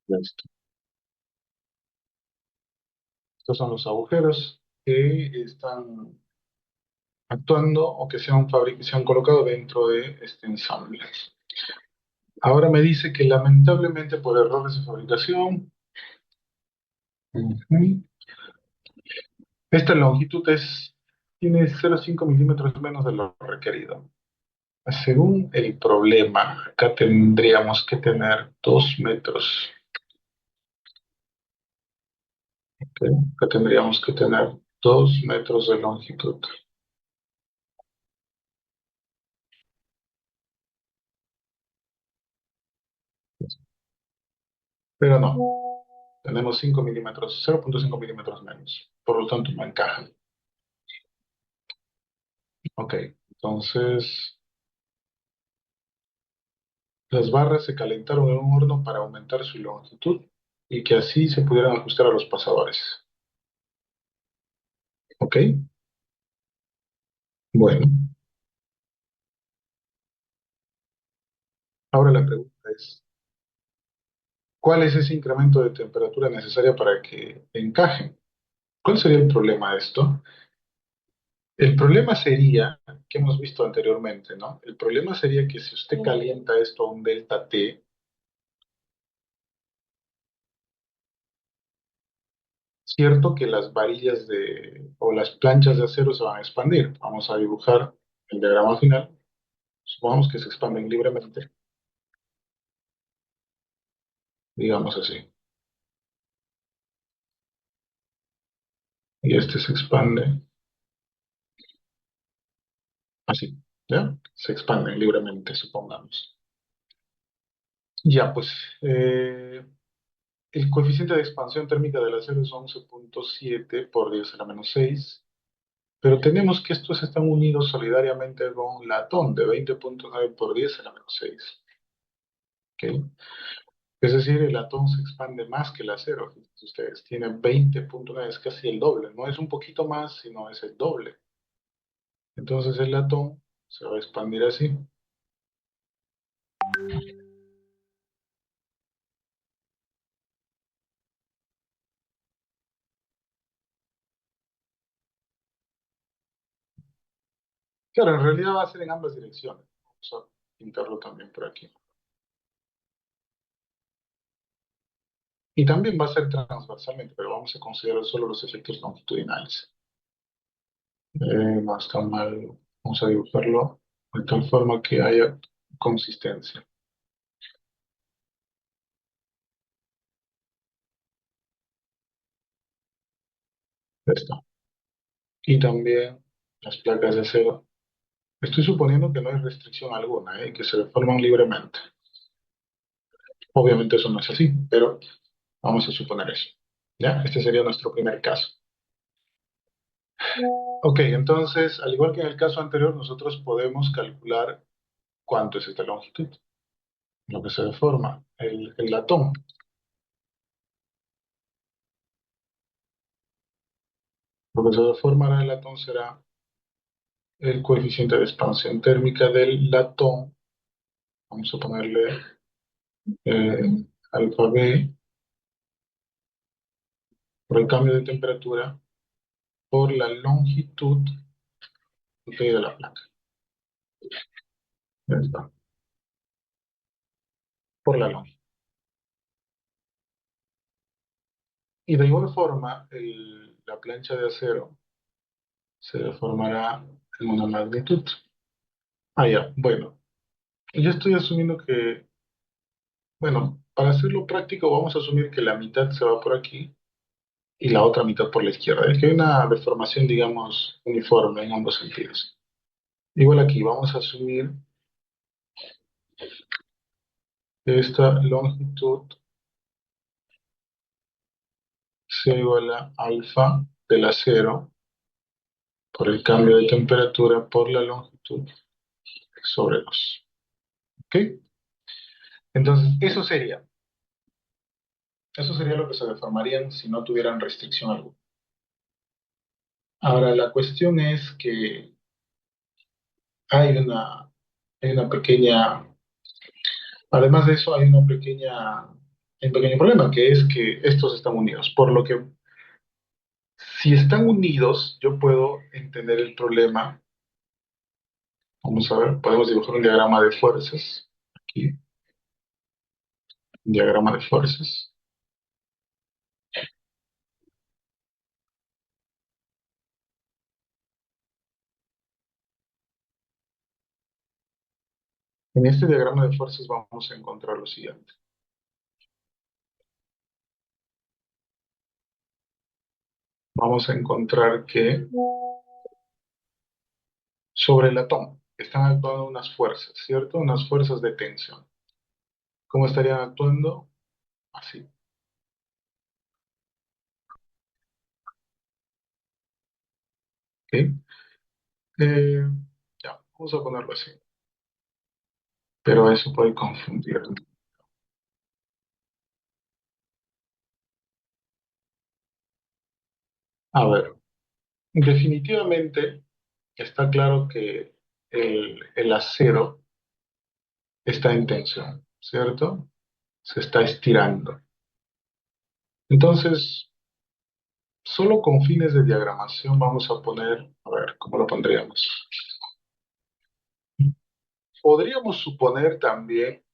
Listo. Estos son los agujeros que están actuando o que se han colocado dentro de este ensamble. Ahora me dice que lamentablemente por errores de fabricación, ujú, esta longitud tiene 0,5 milímetros menos de lo requerido. Según el problema, acá tendríamos que tener 2 metros. ¿Ok? Acá tendríamos que tener 2 metros de longitud. Pero no, tenemos 5 milímetros, 0,5 milímetros menos. Por lo tanto, no encajan. Ok, entonces las barras se calentaron en un horno para aumentar su longitud y que así se pudieran ajustar a los pasadores. ¿Ok? Bueno, ahora la pregunta es, ¿cuál es ese incremento de temperatura necesaria para que encajen? ¿Cuál sería el problema de esto? El problema sería, que hemos visto anteriormente, ¿no? El problema sería que si usted calienta esto a un delta T, cierto que las varillas o las planchas de acero se van a expandir. Vamos a dibujar el diagrama final. Supongamos que se expanden libremente, digamos así. Y este se expande así, ¿ya? Se expanden libremente, supongamos. Ya, pues, el coeficiente de expansión térmica del acero es 11,7 por 10 a la menos 6. Pero tenemos que estos están unidos solidariamente con latón de 20,9 por 10 a la menos 6. ¿Ok? Es decir, el latón se expande más que el acero. Fíjense ustedes, tiene 20,9, es casi el doble. No es un poquito más, sino es el doble. Entonces el latón se va a expandir así. Claro, en realidad va a ser en ambas direcciones. Vamos a pintarlo también por aquí. Y también va a ser transversalmente, pero vamos a considerar solo los efectos longitudinales. No está mal. Vamos a dibujarlo de tal forma que haya consistencia. Esto. Y también las placas de acero. Estoy suponiendo que no hay restricción alguna, que se deforman libremente. Obviamente eso no es así, pero vamos a suponer eso. ¿Ya? Este sería nuestro primer caso. Ok, entonces, al igual que en el caso anterior, nosotros podemos calcular cuánto es esta longitud, lo que se deforma, el latón. Lo que se deformará el latón será el coeficiente de expansión térmica del latón. Vamos a ponerle alfa B por el cambio de temperatura por la longitud de la placa. Ya está, por la longitud. Y de igual forma, la plancha de acero se deformará en una magnitud. Ah, ya, bueno. Yo estoy asumiendo que, bueno, para hacerlo práctico, vamos a asumir que la mitad se va por aquí y la otra mitad por la izquierda. Es que hay una deformación, digamos, uniforme en ambos sentidos. Igual aquí, vamos a asumir que esta longitud sea igual a alfa del acero por el cambio de temperatura por la longitud sobre 2. ¿Ok? Entonces, eso sería lo que se deformarían si no tuvieran restricción alguna. Ahora, la cuestión es que hay una, hay una pequeña, además de eso, hay un pequeño problema, que es que estos están unidos. Por lo que, si están unidos, yo puedo entender el problema. Vamos a ver, podemos dibujar un diagrama de fuerzas. Aquí, un diagrama de fuerzas. En este diagrama de fuerzas vamos a encontrar lo siguiente. Vamos a encontrar que sobre el átomo están actuando unas fuerzas, ¿cierto? Unas fuerzas de tensión. ¿Cómo estarían actuando? Así. ¿Ok? Eh, ya, vamos a ponerlo así. Pero eso puede confundir. A ver, definitivamente está claro que el acero está en tensión, ¿cierto? Se está estirando. Entonces, solo con fines de diagramación vamos a poner, a ver, ¿cómo lo pondríamos? Podríamos suponer también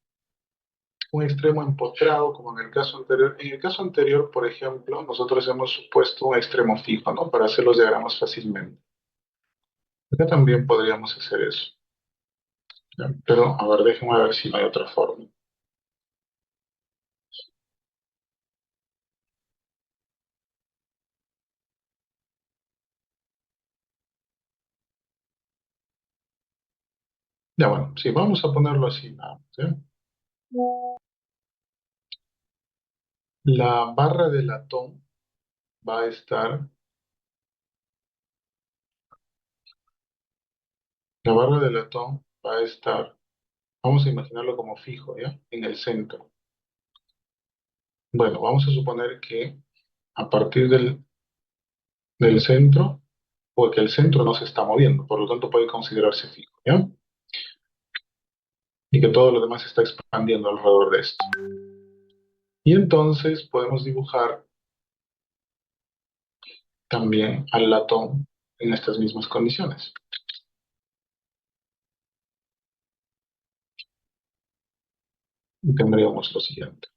un extremo empotrado, como en el caso anterior. En el caso anterior, por ejemplo, nosotros hemos supuesto un extremo fijo, ¿no? Para hacer los diagramas fácilmente. Acá también podríamos hacer eso. ¿Ya? Pero, a ver, déjenme ver si no hay otra forma. Ya, bueno, sí, vamos a ponerlo así, nada más, ¿ya? La barra de latón va a estar, la barra de latón va a estar, vamos a imaginarlo como fijo, ¿ya? En el centro. Bueno, vamos a suponer que a partir del centro, porque el centro no se está moviendo, por lo tanto puede considerarse fijo, ¿ya? Y que todo lo demás se está expandiendo alrededor de esto. Y entonces podemos dibujar también al latón en estas mismas condiciones. Y tendríamos lo siguiente.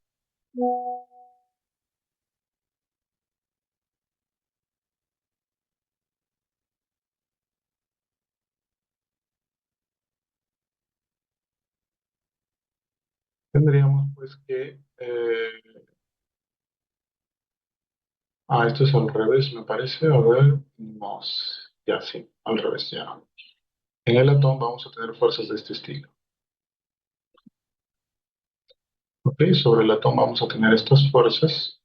Tendríamos pues que, Esto es al revés, me parece. A ver, no sé. Ya, sí, al revés, ya. En el latón vamos a tener fuerzas de este estilo. Ok, sobre el latón vamos a tener estas fuerzas.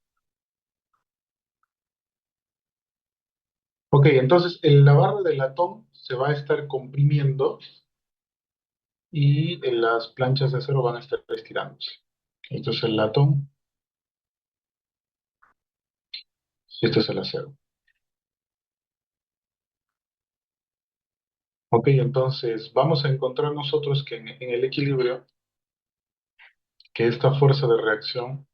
Ok, entonces la barra del latón se va a estar comprimiendo y las planchas de acero van a estar estirándose. Esto es el latón y esto es el acero. Ok, entonces vamos a encontrar nosotros que en el equilibrio, que esta fuerza de reacción,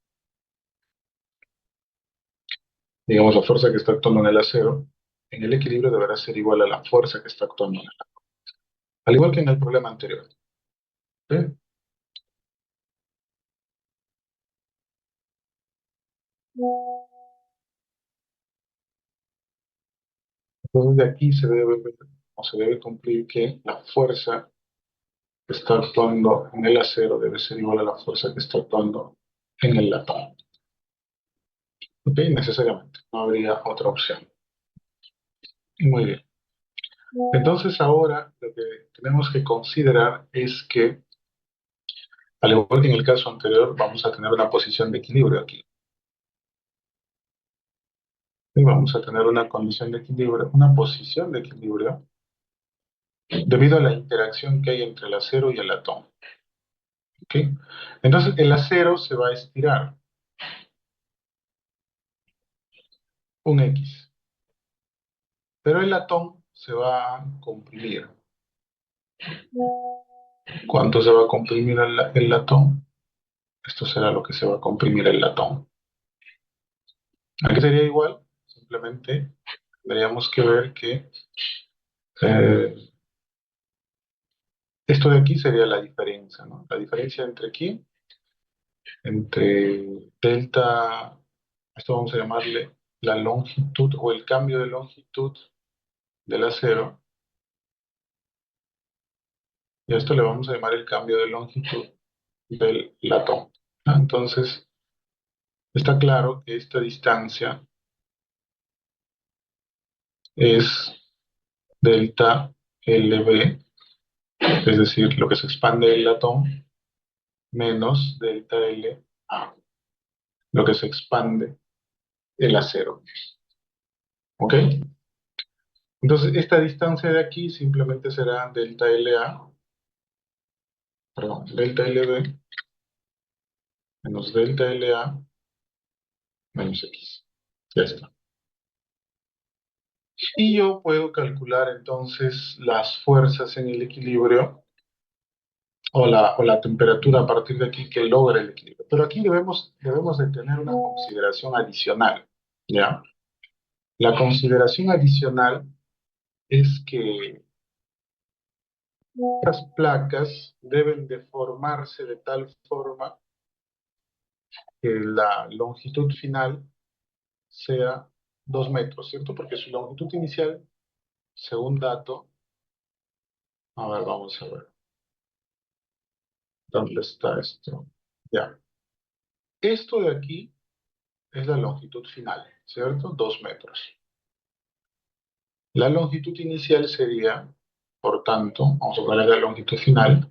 digamos la fuerza que está actuando en el acero, en el equilibrio deberá ser igual a la fuerza que está actuando en el latón. Al igual que en el problema anterior. ¿Sí? Entonces de aquí se debe, o se debe cumplir que la fuerza que está actuando en el acero debe ser igual a la fuerza que está actuando en el latón. ¿Ok? Necesariamente, no habría otra opción. Muy bien. Entonces ahora lo que tenemos que considerar es que, al igual que en el caso anterior, vamos a tener una posición de equilibrio aquí. Y vamos a tener una condición de equilibrio, una posición de equilibrio, debido a la interacción que hay entre el acero y el latón. ¿Ok? Entonces el acero se va a estirar un X, pero el latón se va a comprimir. ¿Cuánto se va a comprimir el latón? Esto será lo que se va a comprimir el latón. Aquí sería igual, simplemente tendríamos que ver que eh, esto de aquí sería la diferencia, ¿no? La diferencia entre aquí, entre delta, esto vamos a llamarle la longitud o el cambio de longitud del acero, y a esto le vamos a llamar el cambio de longitud del latón. Entonces, está claro que esta distancia es delta LB, es decir, lo que se expande el latón, menos delta LA, lo que se expande el acero. ¿Ok? Entonces, esta distancia de aquí simplemente será delta LA, perdón, delta LB menos delta LA menos X. Ya está. Y yo puedo calcular entonces las fuerzas en el equilibrio o la temperatura a partir de aquí que logra el equilibrio. Pero aquí debemos de tener una consideración adicional, ¿ya? La consideración adicional es que estas placas deben de formarse de tal forma que la longitud final sea 2 metros, ¿cierto? Porque su longitud inicial, según dato, a ver, vamos a ver, ¿dónde está esto? Ya. Esto de aquí es la longitud final, ¿cierto? 2 metros. La longitud inicial sería, por tanto, vamos a poner la longitud final,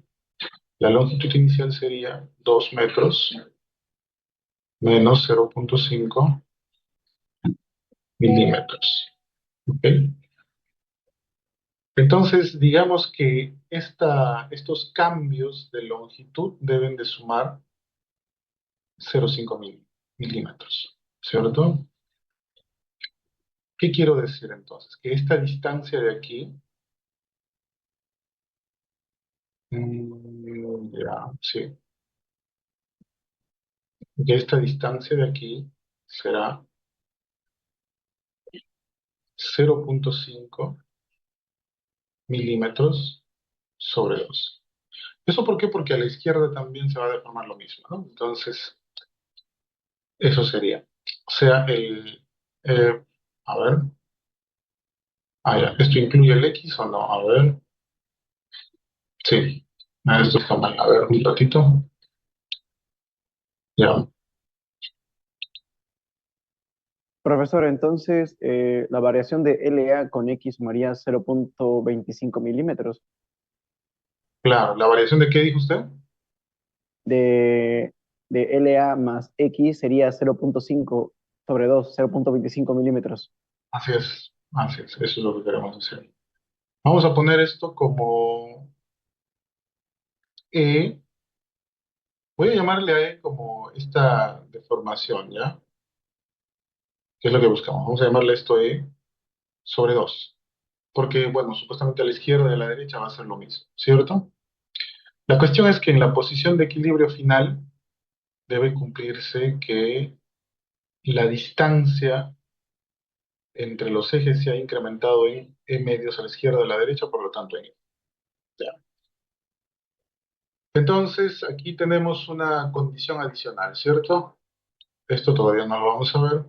la longitud inicial sería 2 metros menos 0,5 milímetros. ¿Ok? Entonces, digamos que estos cambios de longitud deben de sumar 0,5 milímetros, ¿cierto? ¿Qué quiero decir entonces? Que esta distancia de aquí, ya, sí, que esta distancia de aquí será 0,5 milímetros sobre 2. ¿Eso por qué? Porque a la izquierda también se va a deformar lo mismo, ¿no? Entonces, eso sería. O sea, a ver, ya, ¿esto incluye el X o no? A ver, sí, esto está mal. A ver, un ratito, ya. Profesor, entonces la variación de LA con X sumaría 0.25 milímetros. Claro, ¿la variación de qué dijo usted? De, de LA más X sería 0.5 sobre 2, 0.25 milímetros. Eso es lo que queremos hacer. Vamos a poner esto como E, voy a llamarle a E como esta deformación, ¿ya? ¿Qué es lo que buscamos? Vamos a llamarle esto E sobre 2, porque, bueno, supuestamente a la izquierda y a la derecha va a ser lo mismo, ¿cierto? La cuestión es que en la posición de equilibrio final debe cumplirse que la distancia entre los ejes se ha incrementado en E medios a la izquierda y a la derecha, por lo tanto en E. Ya. Entonces, aquí tenemos una condición adicional, ¿cierto? Esto todavía no lo vamos a ver.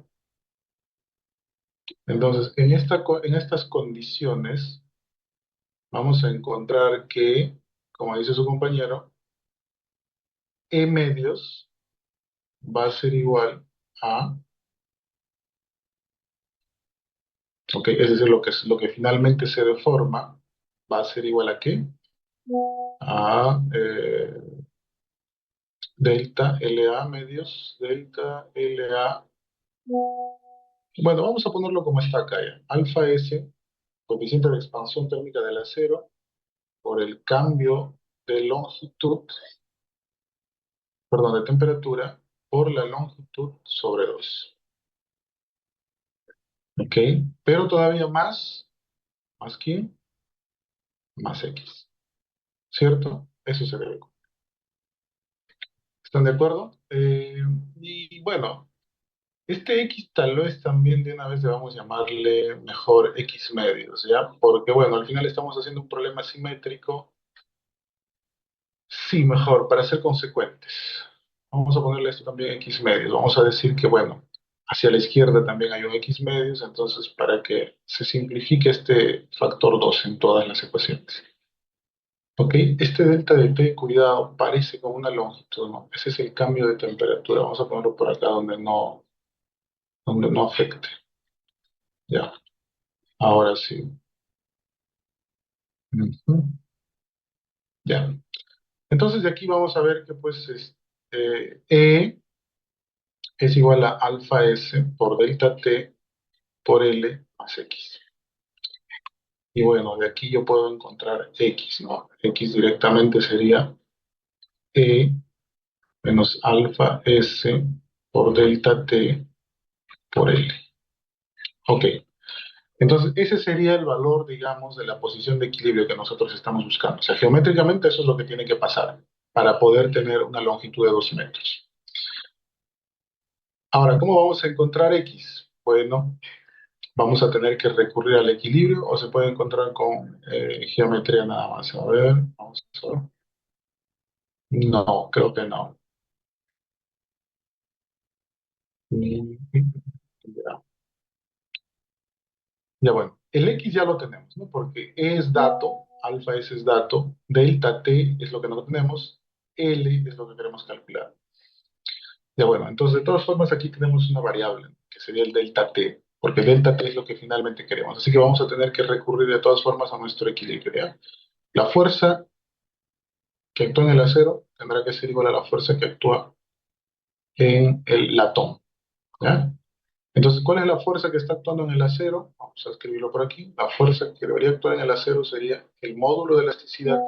Entonces, en estas condiciones, vamos a encontrar que, como dice su compañero, E medios va a ser igual a, ok, es decir, lo que finalmente se deforma, va a ser igual a ¿qué? A delta LA medios, delta LA. Bueno, vamos a ponerlo como está acá ya. Alfa S, coeficiente de expansión térmica del acero, por el cambio de longitud, perdón, de temperatura, por la longitud sobre 2. ¿Ok? Pero todavía más quién, más X. ¿Cierto? Eso se debe. ¿Están de acuerdo? Y bueno, este X tal vez también de una vez debamos llamarle mejor X medios, ¿ya? Porque bueno, al final estamos haciendo un problema simétrico. Sí, mejor, para ser consecuentes. Vamos a ponerle esto también X medios. Vamos a decir que, bueno, hacia la izquierda también hay un X medios, entonces para que se simplifique este factor 2 en todas las ecuaciones. Ok, este delta de T, cuidado, parece como una longitud, ¿no? Ese es el cambio de temperatura. Vamos a ponerlo por acá donde no afecte. Ya, ahora sí. Ujú. Ya. Entonces de aquí vamos a ver que pues E es igual a alfa S por delta T por L más X. Y bueno, de aquí yo puedo encontrar X, ¿no? X directamente sería E menos alfa S por delta T por L. Ok, entonces ese sería el valor, digamos, de la posición de equilibrio que nosotros estamos buscando. O sea, geométricamente eso es lo que tiene que pasar para poder tener una longitud de 2 metros. Ahora, ¿cómo vamos a encontrar X? Bueno, vamos a tener que recurrir al equilibrio o se puede encontrar con geometría nada más. A ver, vamos a ver. No, creo que no. Ya, ya bueno, el X ya lo tenemos, ¿no? Porque E es dato, alfa S es dato, delta T es lo que no tenemos, L es lo que queremos calcular. Ya bueno, entonces de todas formas aquí tenemos una variable, ¿no? Que sería el delta T, porque delta T es lo que finalmente queremos. Así que vamos a tener que recurrir de todas formas a nuestro equilibrio, ¿ya? La fuerza que actúa en el acero tendrá que ser igual a la fuerza que actúa en el latón, ¿ya? Entonces, ¿cuál es la fuerza que está actuando en el acero? Vamos a escribirlo por aquí. La fuerza que debería actuar en el acero sería el módulo de elasticidad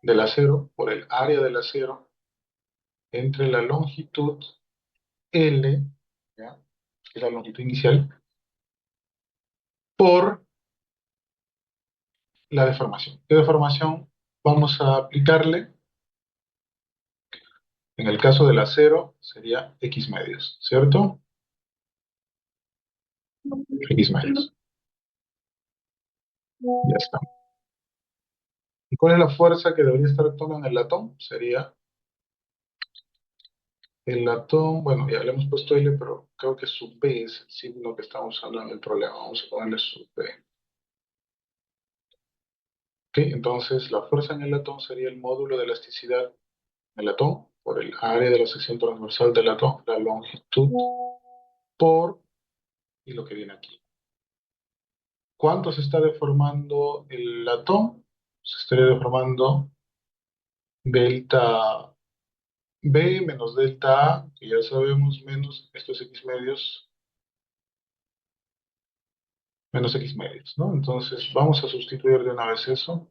del acero por el área del acero entre la longitud L, ¿ya? Que es la longitud inicial, por la deformación. ¿Qué deformación vamos a aplicarle? En el caso del acero sería X medios, ¿cierto? X medios. Ya está. ¿Y cuál es la fuerza que debería estar actuando en el latón? Sería el latón, bueno, ya le hemos puesto L, pero creo que sub B es el signo que estamos usando en el problema. Vamos a ponerle sub B. ¿Ok? Entonces, la fuerza en el latón sería el módulo de elasticidad del latón por el área de la sección transversal del latón, la longitud, por y lo que viene aquí. ¿Cuánto se está deformando el latón? Se estaría deformando delta B menos delta A, que ya sabemos, menos estos X medios, menos X medios, ¿no? Entonces vamos a sustituir de una vez eso.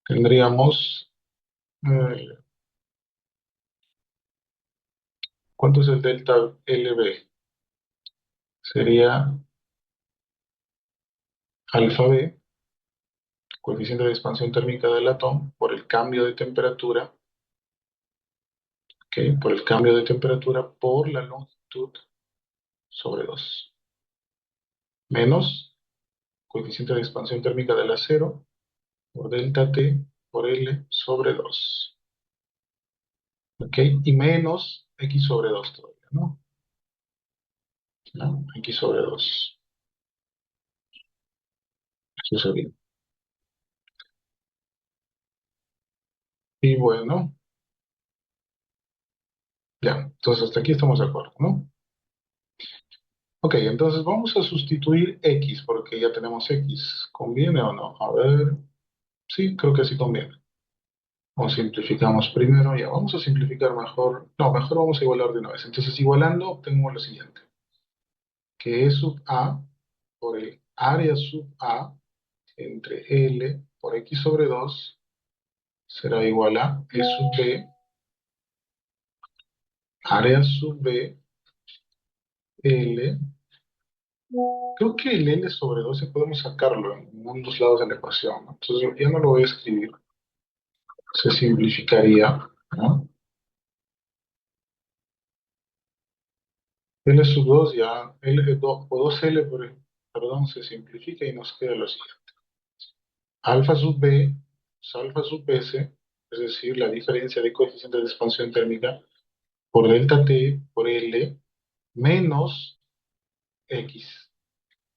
Tendríamos, eh, ¿cuánto es el delta LB? Sería alfa B, coeficiente de expansión térmica del latón, por el cambio de temperatura, ¿ok? Por el cambio de temperatura por la longitud sobre 2, menos coeficiente de expansión térmica del acero por delta T por L sobre 2. ¿Ok? Y menos X sobre 2 todavía, ¿no? ¿No? X sobre 2. Eso sería. Y bueno, ya. Entonces hasta aquí estamos de acuerdo, ¿no? Ok, entonces vamos a sustituir X, porque ya tenemos X. ¿Conviene o no? A ver. Sí, creo que sí conviene. O simplificamos primero, ya. Vamos a simplificar mejor. No, mejor vamos a igualar de una vez. Entonces, igualando, obtenemos lo siguiente. Que E sub A por el área sub A entre L por X sobre 2 será igual a E sub B, área sub B, L. Creo que el L sobre 12 podemos sacarlo en ambos lados de la ecuación, ¿no? Entonces yo ya no lo voy a escribir, se simplificaría, ¿no? L sub 2 ya, L 2 o 2L, perdón, se simplifica y nos queda lo siguiente. Alfa sub B, es alfa sub S, es decir, la diferencia de coeficientes de expansión térmica por delta T por L menos X.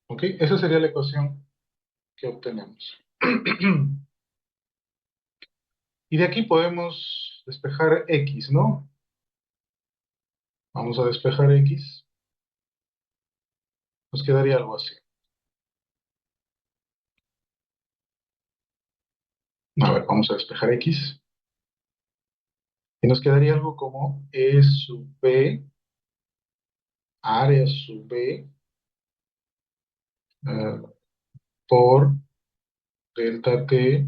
¿Ok? Esa sería la ecuación que obtenemos. Y de aquí podemos despejar X, ¿no? Vamos a despejar X. Nos quedaría algo así. A ver, vamos a despejar X. Y nos quedaría algo como E sub B, área sub B, eh, por delta T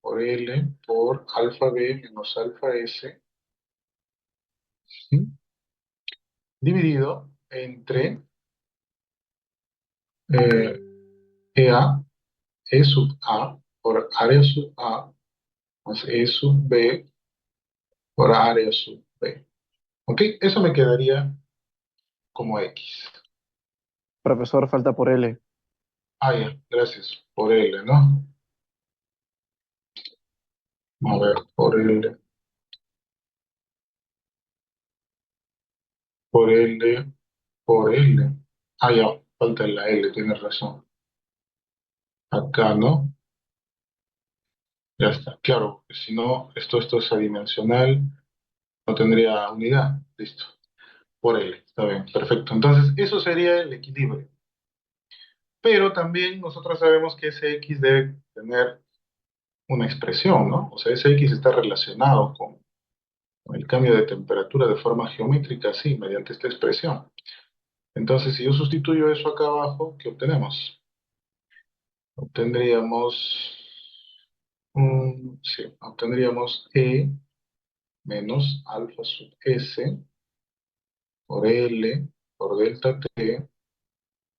por L por alfa B menos alfa S, ¿sí? Dividido entre eh, EA, E sub A por área sub A más E sub B por área sub B. ¿Ok? Eso me quedaría como X. Profesor, falta por L. Ah, ya, gracias. Por L, ¿no? A ver, por L, por L, por L. Ah, ya, falta la L, tienes razón. Acá, ¿no? Ya está. Claro, porque si no, esto es adimensional, no tendría unidad. Listo. Por L, está bien, perfecto. Entonces, eso sería el equilibrio. Pero también nosotros sabemos que ese X debe tener una expresión, ¿no? O sea, ese X está relacionado con el cambio de temperatura de forma geométrica, sí, mediante esta expresión. Entonces, si yo sustituyo eso acá abajo, ¿qué obtenemos? Obtendríamos, sí, obtendríamos E menos alfa sub S por L por delta T,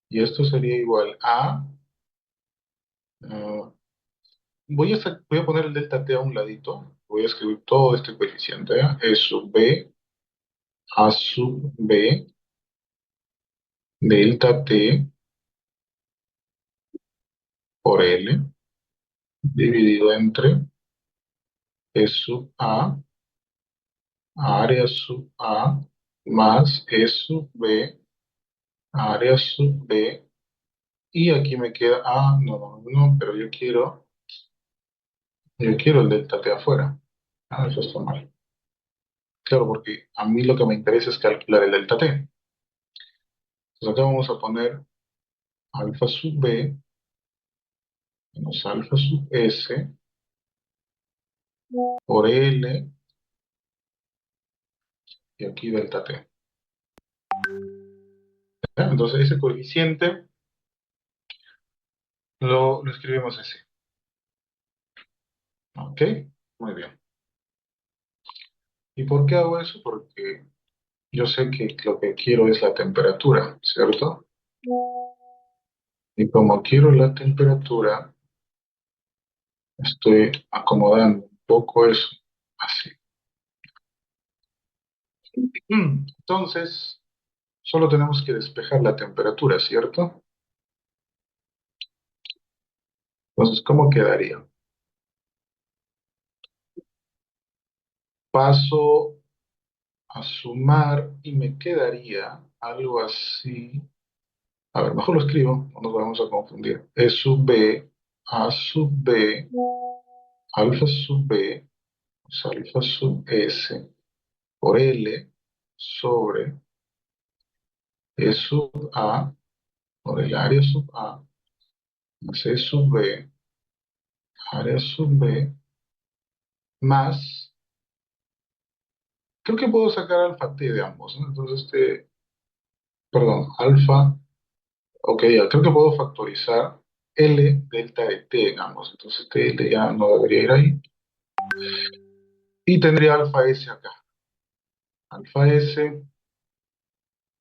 y esto sería igual a, ah, voy a poner el delta T a un ladito, voy a escribir todo este coeficiente, ¿eh? E sub B, A sub B, delta T por L, dividido entre E sub A, área sub A, más E sub B, área sub B, y aquí me queda, no, no, pero yo quiero el delta T afuera. Eso está mal. Claro, porque a mí lo que me interesa es calcular el delta T. Entonces acá vamos a poner alfa sub b menos alfa sub s por L y aquí delta t. ¿Ya? Entonces ese coeficiente lo escribimos así. ¿Ok? Muy bien. ¿Y por qué hago eso? Porque yo sé que lo que quiero es la temperatura, ¿cierto? Y como quiero la temperatura, estoy acomodando un poco eso, así. Entonces, solo tenemos que despejar la temperatura, ¿cierto? Entonces, ¿cómo quedaría? Paso a sumar y me quedaría algo así. A ver, mejor lo escribo, no nos vamos a confundir. E sub b, a sub b, alfa sub b, es alfa sub s, por L sobre E sub a, por el área sub a, más E sub b, área sub b, más, creo que puedo sacar alfa t de ambos, ¿no? Entonces, perdón, alfa, ok, ya, creo que puedo factorizar L delta de t en ambos, entonces TL ya no debería ir ahí. Y tendría alfa S acá, alfa S,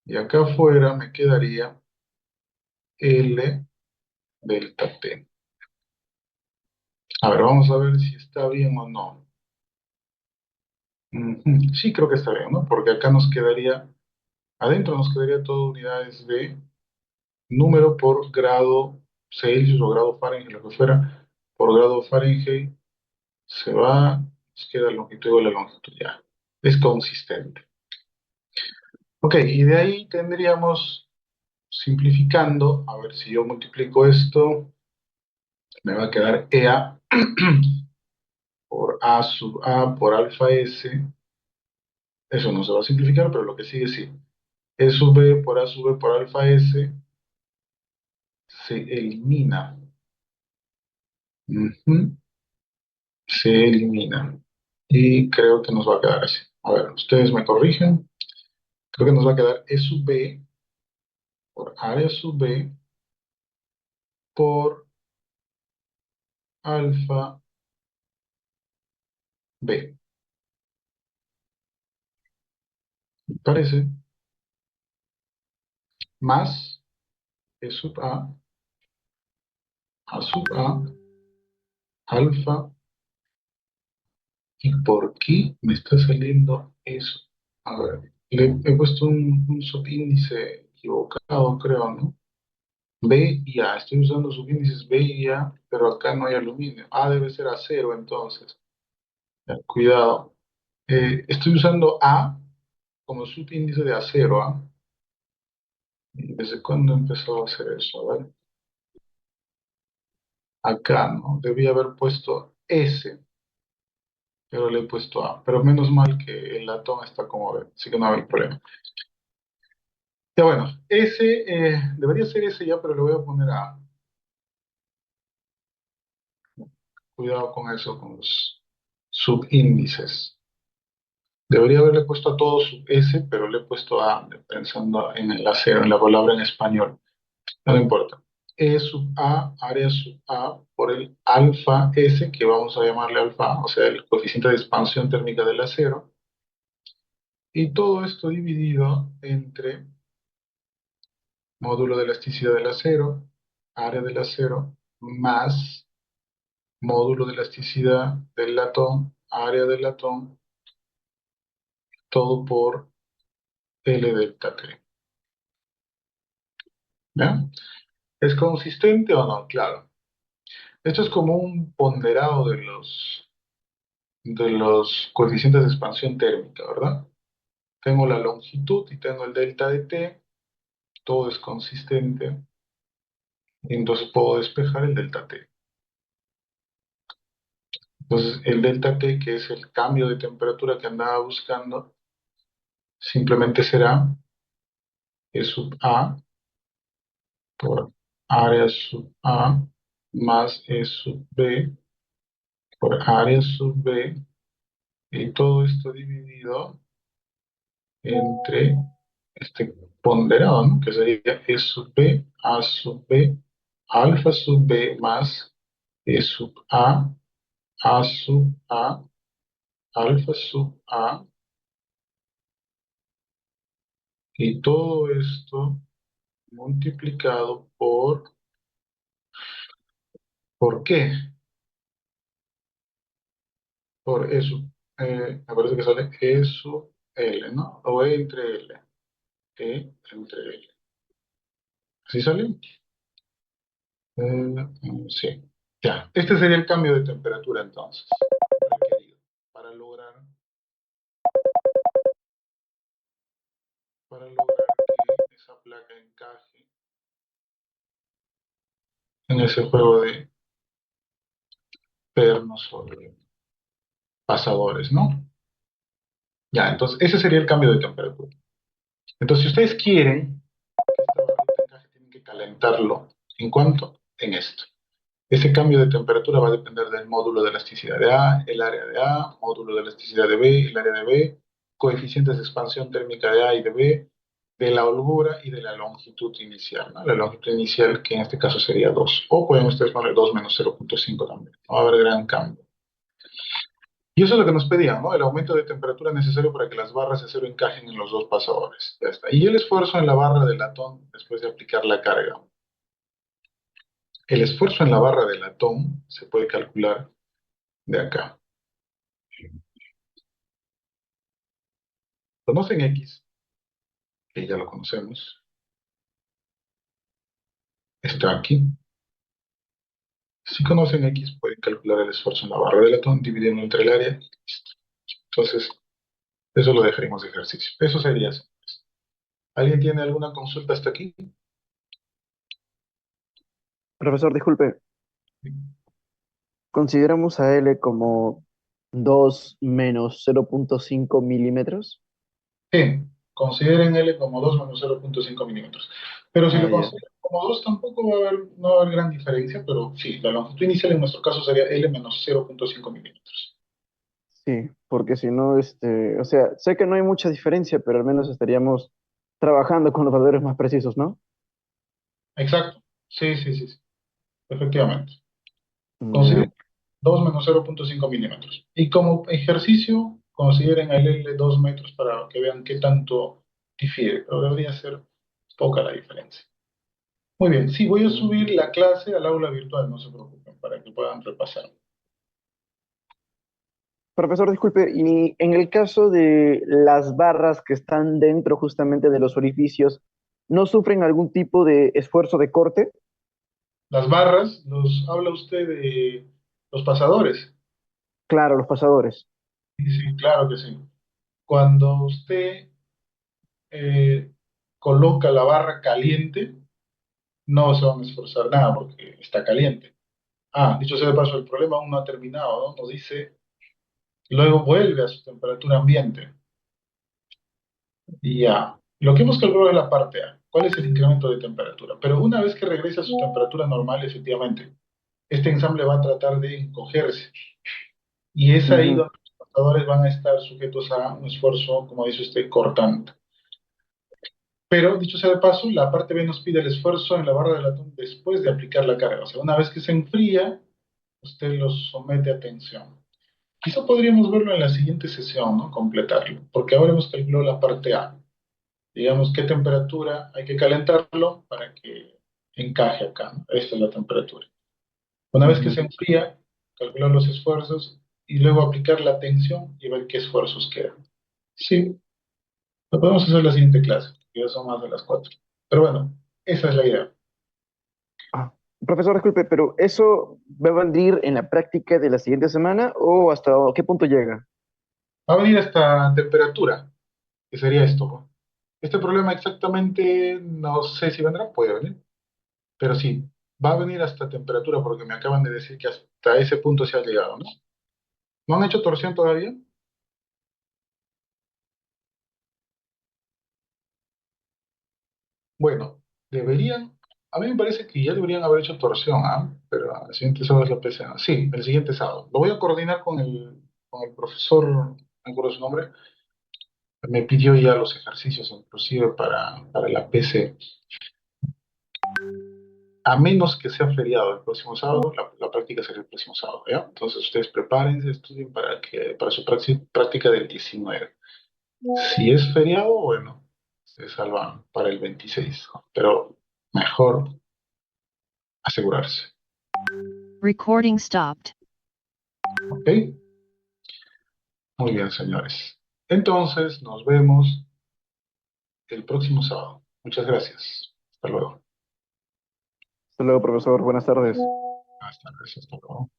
y acá afuera me quedaría L delta t. A ver, vamos a ver si está bien o no. Ujú, sí, creo que está bien, ¿no? Porque acá nos quedaría, adentro nos quedaría todo unidades de número por grado Celsius o grado Fahrenheit, lo que fuera, por grado Fahrenheit, se va, nos queda longitud de la longitud ya. Es consistente. Ok, y de ahí tendríamos, simplificando, a ver si yo multiplico esto, me va a quedar EA por A sub A por alfa S. Eso no se va a simplificar, pero lo que sigue sí. E sub B por A sub B por alfa S se elimina. Ujú, se elimina. Y creo que nos va a quedar así. A ver, ustedes me corrigen. Creo que nos va a quedar E sub B por área sub B por alfa B. ¿Me parece? Más E sub A sub A, alfa. ¿Y por qué me está saliendo eso? A ver, le he puesto un subíndice equivocado, creo, ¿no? B y A. Estoy usando subíndices B y A, pero acá no hay aluminio. A debe ser acero, entonces. Ya, cuidado. Estoy usando A como subíndice de acero, ¿ah? ¿Desde cuándo empezó a hacer eso? A ver. Acá, ¿no? Debía haber puesto S, pero le he puesto A. Pero menos mal que el latón está como B, así que no hay problema. Ya bueno, S, debería ser S ya, pero le voy a poner A. Cuidado con eso, con los subíndices. Debería haberle puesto a todo sub S, pero le he puesto A, pensando en el acero, en la palabra en español. No importa. E sub A, área sub A, por el alfa S, que vamos a llamarle alfa, o sea, el coeficiente de expansión térmica del acero. Y todo esto dividido entre módulo de elasticidad del acero, área del acero, más módulo de elasticidad del latón, área del latón, todo por L delta T. ¿Ya? ¿Es consistente o no? Claro. Esto es como un ponderado de los coeficientes de expansión térmica, ¿verdad? Tengo la longitud y tengo el delta de T, todo es consistente, y entonces puedo despejar el delta T. Entonces el delta T, que es el cambio de temperatura que andaba buscando, simplemente será E sub A por área sub A más E sub B por área sub B, y todo esto dividido entre este ponderado, ¿no? Que sería E sub B, A sub B, alfa sub B más E sub A sub A, alfa sub A, y todo esto multiplicado ¿por qué? Por E sub, me parece que sale E sub L, ¿no? O E entre L, E entre L. ¿Sí sale? Sí. Ya, este sería el cambio de temperatura entonces, requerido para lograr que esa placa encaje en ese juego de pernos o de pasadores, ¿no? Ya, entonces ese sería el cambio de temperatura. Entonces, si ustedes quieren que esta barrita encaje, tienen que calentarlo. ¿En cuánto? En esto. Ese cambio de temperatura va a depender del módulo de elasticidad de A, el área de A, módulo de elasticidad de B, el área de B, coeficientes de expansión térmica de A y de B, de la holgura y de la longitud inicial, ¿no? La longitud inicial, que en este caso sería 2. O pueden ustedes poner 2 menos 0,5 también. No va a haber gran cambio. Y eso es lo que nos pedían, ¿no? El aumento de temperatura necesario para que las barras de acero encajen en los dos pasadores. Ya está. Y el esfuerzo en la barra de latón después de aplicar la carga. El esfuerzo en la barra de latón se puede calcular de acá. ¿Conocen X? Que ya lo conocemos. Está aquí. Si conocen X, pueden calcular el esfuerzo en la barra de latón dividiendo entre el área. Listo. Entonces, eso lo dejaremos de ejercicio. Eso sería eso. ¿Alguien tiene alguna consulta hasta aquí? Profesor, disculpe, consideramos a L como 2 menos 0,5 milímetros. Sí, consideren L como 2 menos 0,5 milímetros. Pero si Ah, lo ya. consideran como 2, tampoco no va a haber gran diferencia, pero sí, la longitud inicial en nuestro caso sería L menos 0,5 milímetros. Sí, porque si no, o sea, sé que no hay mucha diferencia, pero al menos estaríamos trabajando con los valores más precisos, ¿no? Exacto. Sí, sí, sí, sí, efectivamente. Ya. Consideren 2 menos 0,5 milímetros. Y como ejercicio, consideren el L 2 metros para que vean qué tanto difiere, pero debería ser poca la diferencia. Muy bien, sí, voy a subir Mm. la clase al aula virtual, no se preocupen, para que puedan repasar. Profesor, disculpe, y en el caso de las barras que están dentro justamente de los orificios, ¿no sufren algún tipo de esfuerzo de corte? Las barras, habla usted de los pasadores. Claro, los pasadores. Sí, sí, claro que sí. Cuando usted eh, coloca la barra caliente, no se van a esforzar nada porque está caliente. Ah, dicho sea de paso, el problema aún no ha terminado, ¿no? Nos dice, luego vuelve a su temperatura ambiente. Y ya, lo que hemos calculado es la parte A. ¿Cuál es el incremento de temperatura? Pero una vez que regrese a su temperatura normal, efectivamente, este ensamble va a tratar de encogerse. Y es ahí Ujú. donde los pasadores van a estar sujetos a un esfuerzo, como dice usted, cortante. Pero, dicho sea de paso, la parte B nos pide el esfuerzo en la barra de latón después de aplicar la carga. O sea, una vez que se enfría, usted los somete a tensión. Quizá podríamos verlo en la siguiente sesión, ¿no? Completarlo, porque ahora hemos calculado la parte A. Digamos, qué temperatura hay que calentarlo para que encaje acá, ¿no? Esta es la temperatura. Una vez que Ujú. se enfría, calcular los esfuerzos y luego aplicar la tensión y ver qué esfuerzos quedan. Sí, lo podemos hacer en la siguiente clase, que ya son más de las 4. Pero bueno, esa es la idea. Ah, profesor, disculpe, pero ¿eso va a venir en la práctica de la siguiente semana o hasta qué punto llega? Va a venir esta temperatura, que sería esto, ¿no? Este problema exactamente no sé si vendrá, puede venir, pero sí, va a venir hasta temperatura porque me acaban de decir que hasta ese punto se ha llegado, ¿no? ¿No han hecho torsión todavía? Bueno, deberían A mí me parece que ya deberían haber hecho torsión, ¿ah? Pero el siguiente sábado es la PCA. Sí, el siguiente sábado. Lo voy a coordinar con el profesor, no me acuerdo su nombre. Me pidió ya los ejercicios, inclusive para la PC. A menos que sea feriado el próximo sábado, la práctica será el próximo sábado, ¿ya? Entonces ustedes prepárense, estudien para su práctica del 19. Si es feriado, bueno, se salvan para el 26, pero mejor asegurarse, Recording stopped. ¿ok? Muy bien, señores. Entonces, nos vemos el próximo sábado. Muchas gracias. Hasta luego. Hasta luego, profesor. Buenas tardes. Hasta luego. Hasta luego.